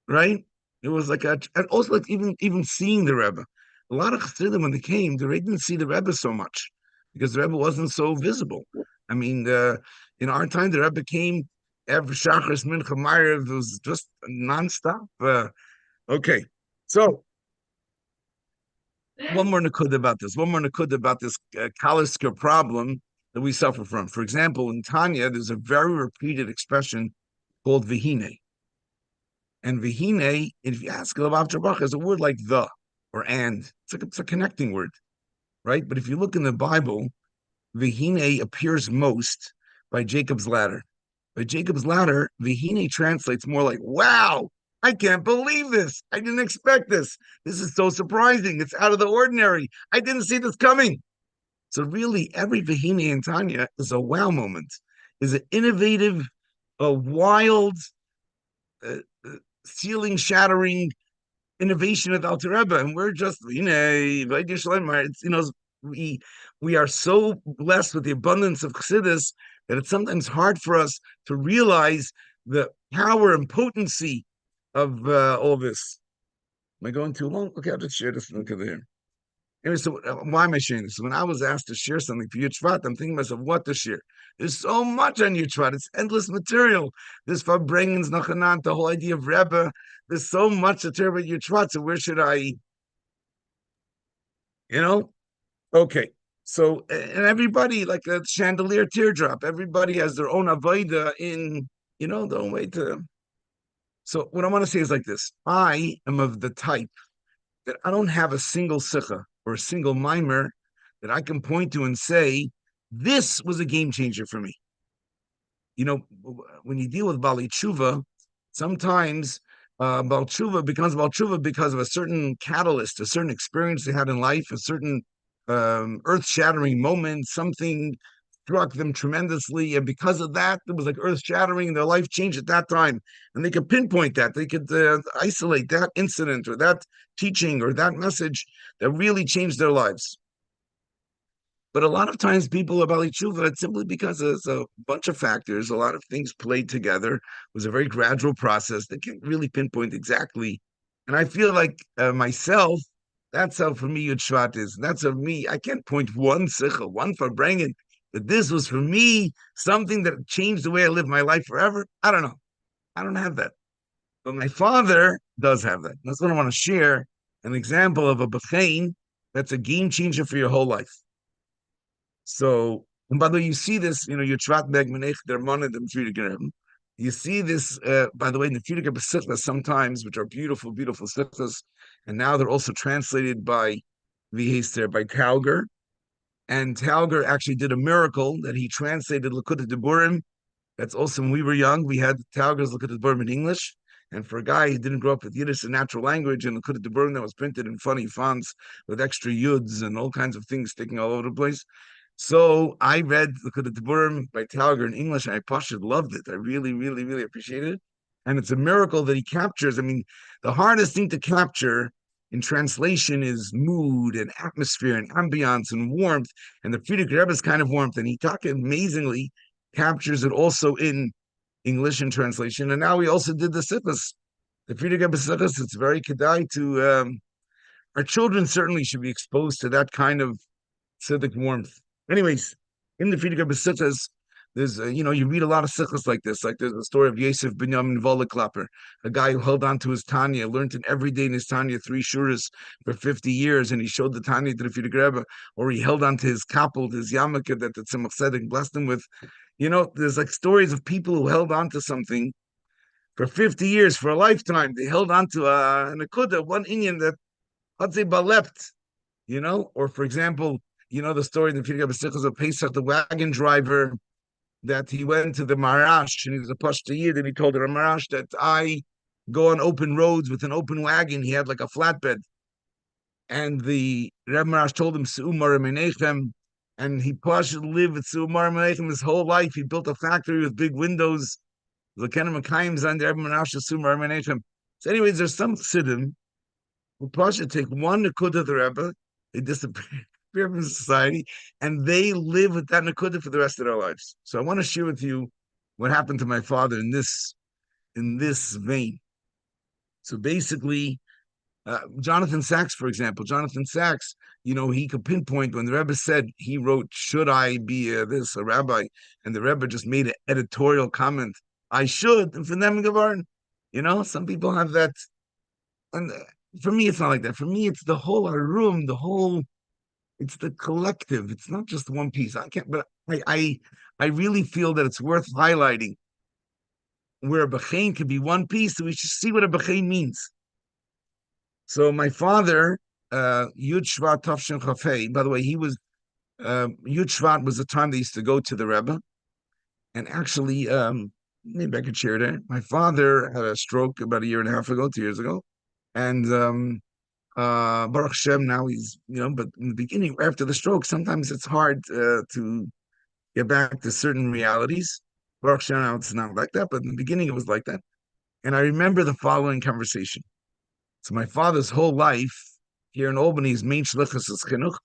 right? It was like and also like even seeing the Rebbe. A lot of Chassidim, when they came, they didn't see the Rebbe so much because the Rebbe wasn't so visible. I mean, in our time, the Rebbe came every Shachris, Mincha, Ma'ariv. It was just nonstop. Okay, so one more nakuda about this. Kalisker problem that we suffer from. For example, in Tanya, there's a very repeated expression called vihine. And vihine, if you ask Labav Trabach, is a word like the or and. It's a connecting word, right? But if you look in the Bible, vihine appears most by Jacob's ladder. By Jacob's ladder, vihine translates more like, wow, I can't believe this. I didn't expect this. This is so surprising. It's out of the ordinary. I didn't see this coming. So really, every vihine in Tanya is a wow moment, is an innovative, a wild, ceiling-shattering innovation of Alter Rebbe, and we're just, we are so blessed with the abundance of Chassidus that it's sometimes hard for us to realize the power and potency of all this. Am I going too long? Okay, I'll just share this link over here. Anyway, so why am I sharing this? When I was asked to share something for Yud Shevat, I'm thinking to myself, what to share? There's so much on Yud Shevat. It's endless material. There's Farbrengens, Nachanant, the whole idea of Rebbe. There's so much to tell about Yud Shevat. So where should I, Okay. So, and everybody, like a chandelier teardrop, everybody has their own avodah in, their own way to. So what I want to say is like this. I am of the type that I don't have a single sikha or a single mimer that I can point to and say, this was a game changer for me. When you deal with Bali Tshuva, sometimes Bal Tshuva becomes Bal Tshuva because of a certain catalyst, a certain experience they had in life, a certain earth-shattering moment, something struck them tremendously, and because of that, it was like earth-shattering, and their life changed at that time. And they could pinpoint that. They could isolate that incident or that teaching or that message that really changed their lives. But a lot of times people about Tshuva, it's simply because there's a bunch of factors, a lot of things played together. It was a very gradual process. They can't really pinpoint exactly. And I feel like myself, that's how for me Yud Shevat is. That's how me, I can't point one sichel, one Farbrengen, that this was for me something that changed the way I live my life forever. I don't know. I don't have that. But my father does have that. That's what I want to share, an example of a b'chein that's a game changer for your whole life. So, and by the way, you see this, Yud Shevat Meg Menech Der Moned Dem Frierdiker Rebbe. You see this, by the way, in the Frierdiker Rebbe sometimes, which are beautiful, beautiful sikhs, and now they're also translated by by Tauger. And Tauger actually did a miracle that he translated Likkutei Diburim. That's also when we were young. We had Tauger's Likkutei Diburim in English. And for a guy who didn't grow up with Yiddish, a natural language, and Likkutei Diburim that was printed in funny fonts with extra yuds and all kinds of things sticking all over the place. So I read Likkutei Diburim by Tauger in English, and I loved it. I really, really, really appreciated it. And it's a miracle that he captures. I mean, the hardest thing to capture in translation is mood and atmosphere and ambiance and warmth, and the Frierdiker Rebbe's kind of warmth. And he amazingly captures it also in English in translation. And now we also did the Sikhs, the Frierdiker Rebbe Sikhs. It's very kedai to our children certainly should be exposed to that kind of Siddiq warmth. Anyways, in the Frierdiker Rebbe Sikhs, there's you read a lot of sikhs like this. Like there's the story of Yosef Binyamin Volaklaper, a guy who held on to his Tanya, learned it every day in his Tanya 3 shuras for 50 years, and he showed the Tanya to the Frierdiker Rebbe, or he held on to his kapel, his yarmulke that the Tzemach Tzedek blessed him with. There's like stories of people who held on to something for 50 years, for a lifetime. They held on to an akuda, one inyan that Hadze Balept, or for example, the story in the Frierdiker Rebbe Sikhs of Pesach, the wagon driver, that he went to the Marash, and he was a Pashto Yid, and he told the Marash that I go on open roads with an open wagon. He had like a flatbed. And the Rebbe Marash told him, Su'umar Menechem, and he lived with Su'umar Menechem his whole life. He built a factory with big windows. The Kenem Makayim's on the Rebbe Marash, Su'umar Menechem. So anyways, there's some Chassidim who take one Nakud of the Rebbe, they disappear from society, and they live with that nakuda for the rest of their lives. So I want to share with you what happened to my father in this vein. So basically, Jonathan Sachs, for example, he could pinpoint when the Rebbe said, he wrote, "Should I be a rabbi?" And the Rebbe just made an editorial comment, "I should." And for them, some people have that, and for me, it's not like that. For me, it's the whole room, it's the collective. It's not just one piece. I really feel that it's worth highlighting where a b'chein could be one piece, so we should see what a b'chein means. So my father, Yud Shevat Tafshin Chafei, by the way, he was, Yud Shevat was the time they used to go to the Rebbe. And actually, maybe I could share that. My father had a stroke about 1.5 years ago, 2 years ago. And Baruch Hashem, now he's, but in the beginning, after the stroke, sometimes it's hard to get back to certain realities. Baruch Hashem, now it's not like that, but in the beginning it was like that. And I remember the following conversation. So my father's whole life here in Albany is main shlichus is chinuch,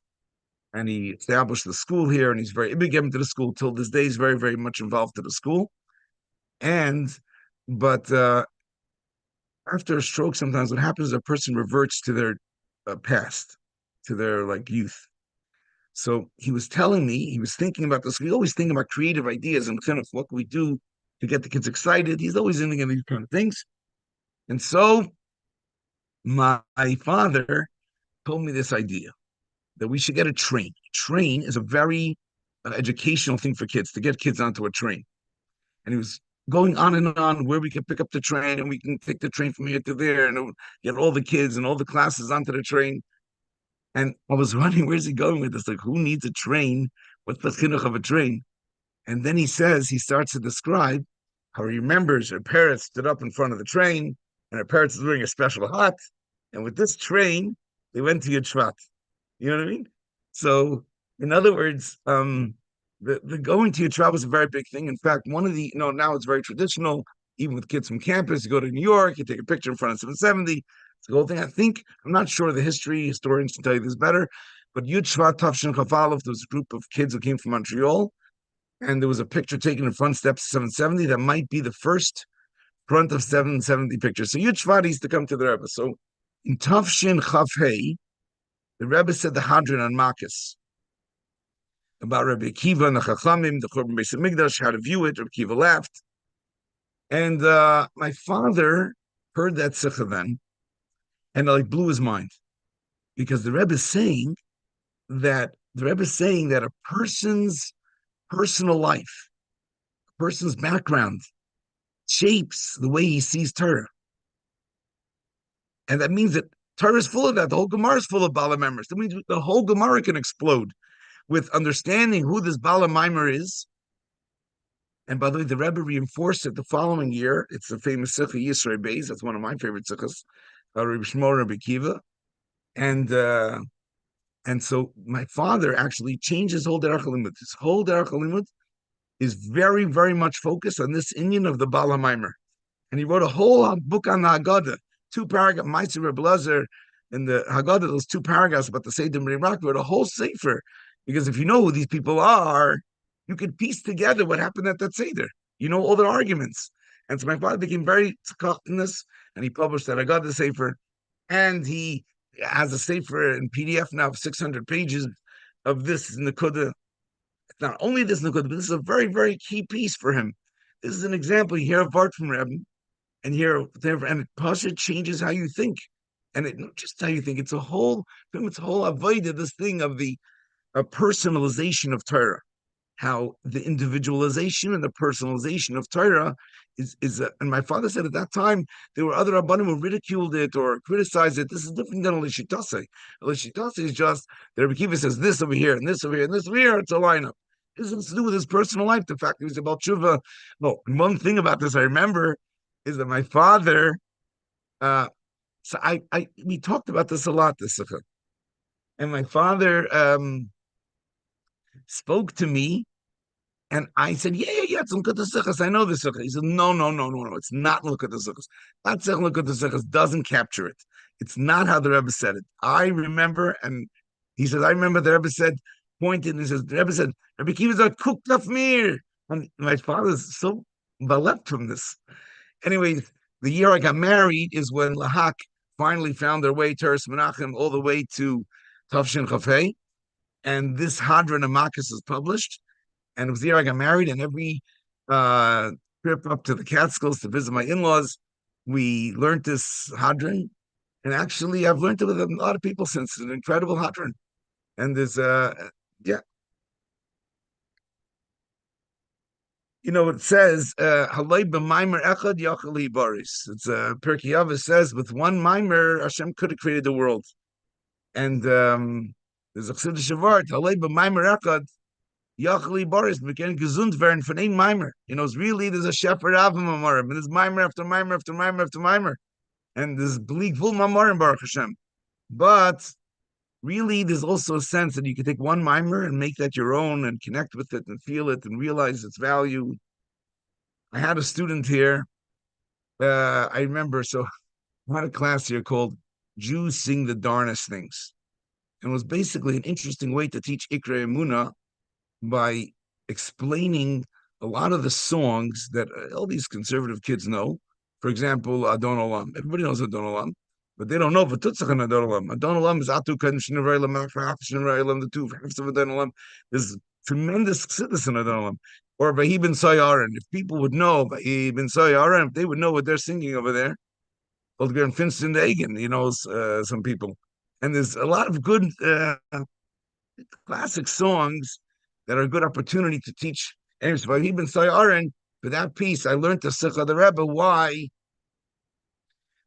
and he established the school here, and he's very big into the school till this day. He's very, very much involved in the school. But after a stroke, sometimes what happens is a person reverts to their past, to their youth. So he was telling me, he was thinking about this. We always think about creative ideas and kind of what we do to get the kids excited. He's always thinking of these kind of things. And so my father told me this idea that we should get a train. A train is a very educational thing for kids, to get kids onto a train. And he was going on and on where we can pick up the train, and we can take the train from here to there, and get all the kids and all the classes onto the train. And I was wondering, where's he going with this? Who needs a train? What's the chinuch of a train? And then he starts to describe how he remembers her parents stood up in front of the train, and her parents was wearing a special hat. And with this train, they went to Yud Shevat. You know what I mean? So, in other words, the going to Yud Shevat was a very big thing. In fact, now it's very traditional, even with kids from campus. You go to New York, you take a picture in front of 770. It's the whole thing. I'm not sure the historians can tell you this better, but Yud Shevat Tafshin Chafalov, there was a group of kids who came from Montreal, and there was a picture taken in front steps of 770 that might be the first front of 770 pictures. So Yud Shevat used to come to the Rebbe. So in Tafshin Chafhei, the Rebbe said the Hadron on Makis about Rabbi Akiva and the Chachamim, the Churban Beis Hamikdash, how to view it. Rabbi Akiva laughed. And my father heard that sikha then, and it blew his mind, because the Rebbe is saying that a person's personal life, a person's background, shapes the way he sees Torah. And that means that Torah is full of that. The whole Gemara is full of Bala Memers. That means the whole Gemara can explode with understanding who this Bala Mimer is. And by the way, the Rebbe reinforced it the following year. It's the famous Sikha Yisrei Beis. That's one of my favorite Sikhas, Rabbi Shmuel, Rabbi Kiva. And so my father actually changed his whole Derech HaLimud. His whole Derech HaLimud is very, very much focused on this Indian of the Bala Mimer. And he wrote a whole book on the Haggadah, 2 paragraphs, Meiser Reb Lazar, in the Haggadah, those 2 paragraphs about the Seder Mirak, wrote a whole sefer. Because if you know who these people are, you could piece together what happened at that Seder. You know all their arguments. And so my father became very caught in this, and he published that Haggadah sefer. And he has a sefer in PDF now of 600 pages of this Nekuda. Not only this Nekuda, but this is a very, very key piece for him. This is an example. You hear a Vart from Rebbe, and and Pasha changes how you think. And it not just how you think, it's a whole avodah, this thing of the personalization of Torah. How the individualization and the personalization of Torah is and my father said at that time there were other Rabbanim who ridiculed it or criticized it. This is different than Lishitase. Lishitase is just that Rabbi Kiva says this over here and this over here and this over here. It's a lineup. It has to do with his personal life. The fact that he was about tshuva. No, one thing about this I remember is that my father. So we talked about this a lot. This Sikha, and my father spoke to me. And I said, yeah, it's look at the Sikhas. I know the Sikhas. He said, no, it's not look at the Sikhas. Not saying look at the Sikhas doesn't capture it. It's not how the Rebbe said it. I remember, and he says, I remember the Rebbe said, pointed, and he says, the Rebbe said, Rebbe Kiva's a cooked up mir. And my father's so left from this. Anyway, the year I got married is when Lahak finally found their way, Teres Menachem, all the way to Tavshin Chafei. And this Hadran Amakus is published. And it was the year I got married, and every trip up to the Catskills to visit my in-laws, we learned this Hadran. And actually, I've learned it with a lot of people since. It's an incredible Hadran. And there's, yeah. You know, it says, Halay b'maimer echad yachali baris. It's Pirkei Avos says, with one maimer, Hashem could have created the world. And there's a Chassidishe Vart, Halay b'maimer echad, Yachli Boris became gesund werden von ein Mimer. You know, it's really there's a shepherd of Mamorim, and there's Mimer after Mimer after Mimer after Mimer, and there's bleak full Mamorim Baruch Hashem. But really, there's also a sense that you can take one Mimer and make that your own, and connect with it, and feel it, and realize its value. I had a student here. I remember, so I had a class here called "Jews Sing the Darnest Things," and it was basically an interesting way to teach Ikra Emunah by explaining a lot of the songs that all these conservative kids know. For example, Adon Olam. Everybody knows Adon Olam, but they don't know V'tutzach and Adon Olam. Adon Olam is Atu Kadin Shnei Olam, Shnei Olam, the 2 halves of Adon Olam. There's tremendous Chassidus in Adon Olam. Or Vahi ben Sayaran. If people would know Vahi ben Sayaran, if they would know what they're singing over there, well, they're in Finston Egan, you know, some people. And there's a lot of good classic songs that are a good opportunity to teach. And so Vahi ben Sayaran, for that piece, I learned the Sikha of the Rebbe why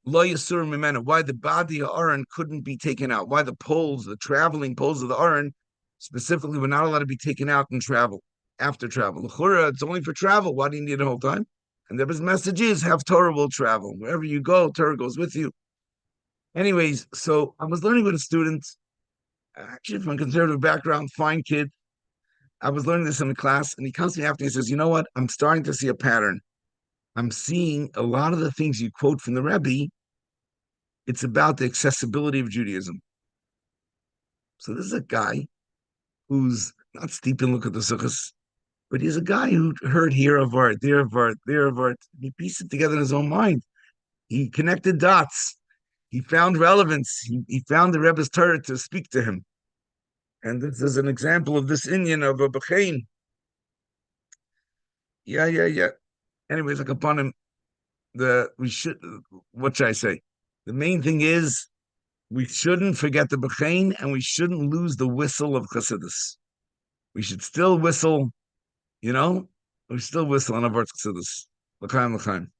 Lo Yasur Mimena, why the body of Aaron couldn't be taken out, why the poles, the traveling poles of the Aaron, specifically, were not allowed to be taken out and travel, after travel. L'chura, it's only for travel. Why do you need it the whole time? And the Rebbe's message is, have Torah will travel. Wherever you go, Torah goes with you. Anyways, so I was learning with a student, actually from a conservative background, fine kid. I was learning this in the class, and he comes to me after and he says, you know what? I'm starting to see a pattern. I'm seeing a lot of the things you quote from the Rebbe, it's about the accessibility of Judaism. So this is a guy who's not steep in look at the sukkahs, but he's a guy who heard here of art, there of art, there of art. He pieced it together in his own mind. He connected dots. He found relevance. He found the Rebbe's Torah to speak to him. And this is an example of this Indian of a Bechain. Yeah. Anyways, like upon him, what should I say? The main thing is, we shouldn't forget the Bechain, and we shouldn't lose the whistle of Chassidus. We should still whistle, you know? We still whistle on Avart's Chassidus. L'chaim, l'chaim.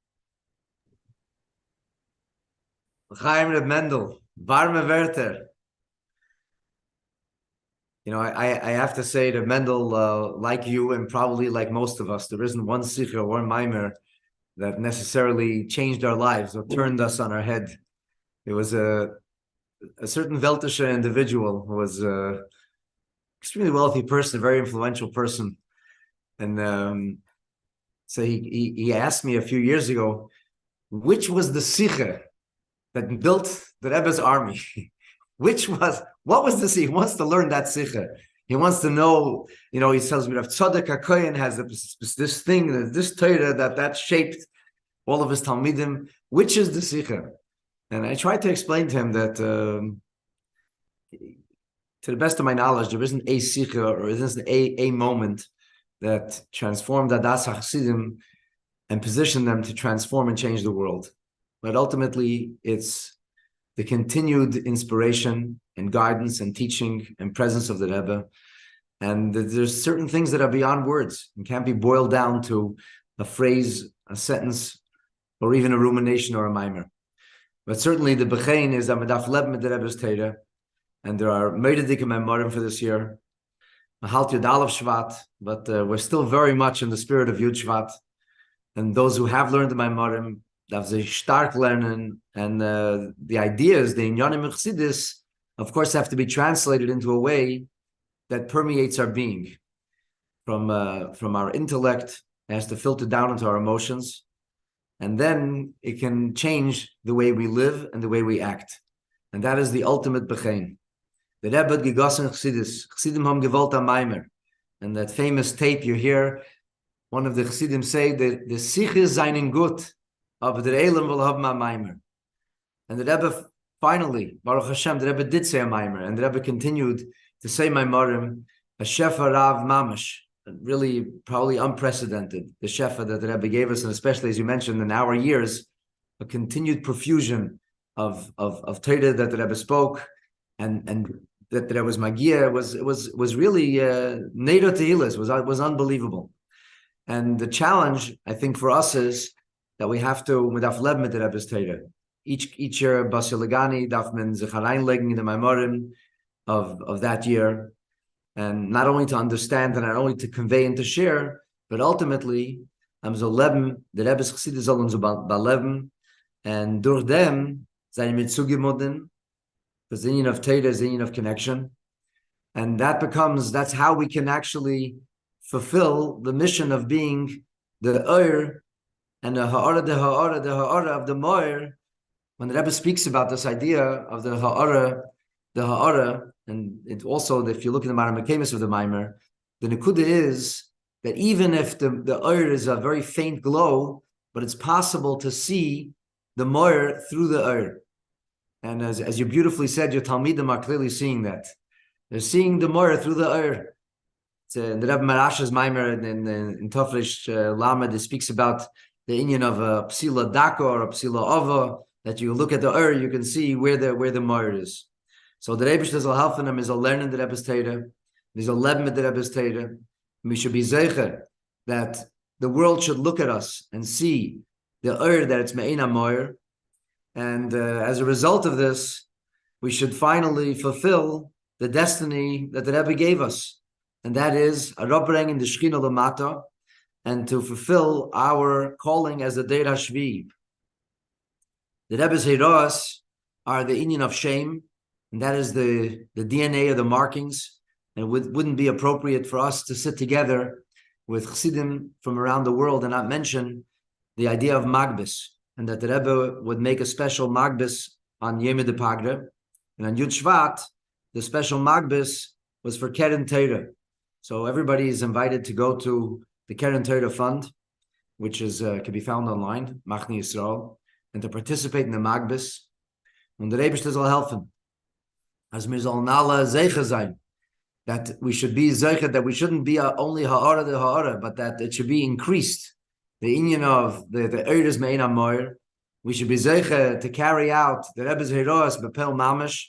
L'chaim Reb Mendel, warme Wörter. You know, I have to say that Mendel, like you and probably like most of us, there isn't one sikha or one mimer that necessarily changed our lives or turned us on our head. It was a certain Weltische individual who was an extremely wealthy person, a very influential person. And so he asked me a few years ago, which was the sikha that built the Rebbe's army? What was the sikha? He wants to learn that sikha. He wants to know, he tells me that Tzaddik HaKohen has this thing, this Torah that shaped all of his Talmidim. Which is the sikha? And I tried to explain to him that, to the best of my knowledge, there isn't a sikha or there isn't a moment that transformed Adas Chassidim and positioned them to transform and change the world. But ultimately, it's the continued inspiration and guidance and teaching and presence of the Rebbe. And there's certain things that are beyond words and can't be boiled down to a phrase, a sentence, or even a rumination or a mimer. But certainly the Bechein is Amadaf Leb with the Rebbe's Torah, and there are Meidedikim Memorim for this year. Halt Yud Aleph Shvat, but we're still very much in the spirit of Yud Shevat. And those who have learned the Memorim, that they stark learning, and the ideas, the Inyanim Chassidis, of course, have to be translated into a way that permeates our being. From our intellect, it has to filter down into our emotions, and then it can change the way we live and the way we act. And that is the ultimate Bechein. The Rebbe had gegossen Chassidis. Chassidim haben gewollt am Maimer. And that famous tape you hear, one of the Chassidim say that the Sichis seinen gut, aber der Elam will haben am Maimer. And the Rebbe finally, Baruch Hashem, the Rebbe did say a Maimer, and the Rebbe continued to say Maimarim, a Shefa Rav Mamash, really probably unprecedented, the Shefa that the Rebbe gave us, and especially as you mentioned in our years, a continued profusion of Torah that the Rebbe spoke, and that there was Magia was really Neido Tehillas, was unbelievable. And the challenge, I think, for us is that we have to Medaf Leb mit der Rebbe's Torah. Each year, Bas Yilagani, darf man sich hereinlegen in the Maimarim of that year, and not only to understand and not only to convey and to share, but ultimately, so leben, the Rebbe's Chassidim sollen so baleben, and durch dem seine mitzugemoden. The union of Torah is the union of connection. And that's how we can actually fulfill the mission of being the Ur and the Ha'ara of the Moir. When the Rebbe speaks about this idea of the Ha'ara, and it also, if you look at the Maramakemis of the Maimer, the Nekuda is that even if the Ur is a very faint glow, but it's possible to see the Moir through the Ur. And as you beautifully said, your Talmidim are clearly seeing that. They're seeing the Moira through the Ur. The Rebbe Marash's Maimer in Tofresh Lamed, it speaks about the inyan of a Psila Dako or a Psila Ava, that you look at the Ur, you can see where the Moira is. So the Rebbe Shlomo helping them is a learning the Rebbe's Torah. There's a leben with the Rebbe's Torah. We should be zeicher that the world should look at us and see the Ur that it's Me'ina Moira. And as a result of this, we should finally fulfill the destiny that the Rebbe gave us. And that is, a Robreng in the Shechina Lamata, and to fulfill our calling as a Deir HaShvi. The Rebbe's Heiros are the inyan of shame, and that is the DNA of the markings. And it wouldn't be appropriate for us to sit together with Chassidim from around the world and not mention the idea of Magbis. And that the Rebbe would make a special Magbis on Yom de Pagre. And on Yud Shevat, the special Magbis was for Keren Torah. So everybody is invited to go to the Keren Torah Fund, which is can be found online, Machni Yisrael, and to participate in the Magbis. And the Rebbe will help him. As mir soll nala zeicha sein, that we should be zeicha, that we shouldn't be only ha'ara de ha'ara, but that it should be increased. The inyan of the Eiris Me'ina Moir, we should be zeicha to carry out the Rebbe's Heiros Bepel Mamash,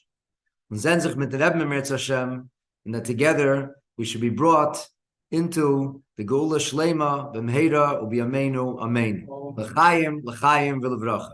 and Zenzich mit the Rebbe Mirz Hashem, and that together we should be brought into the Geula Shlema, B'mheira, U'B'yameinu, Amen. L'chaim, l'chaim, v'levracha.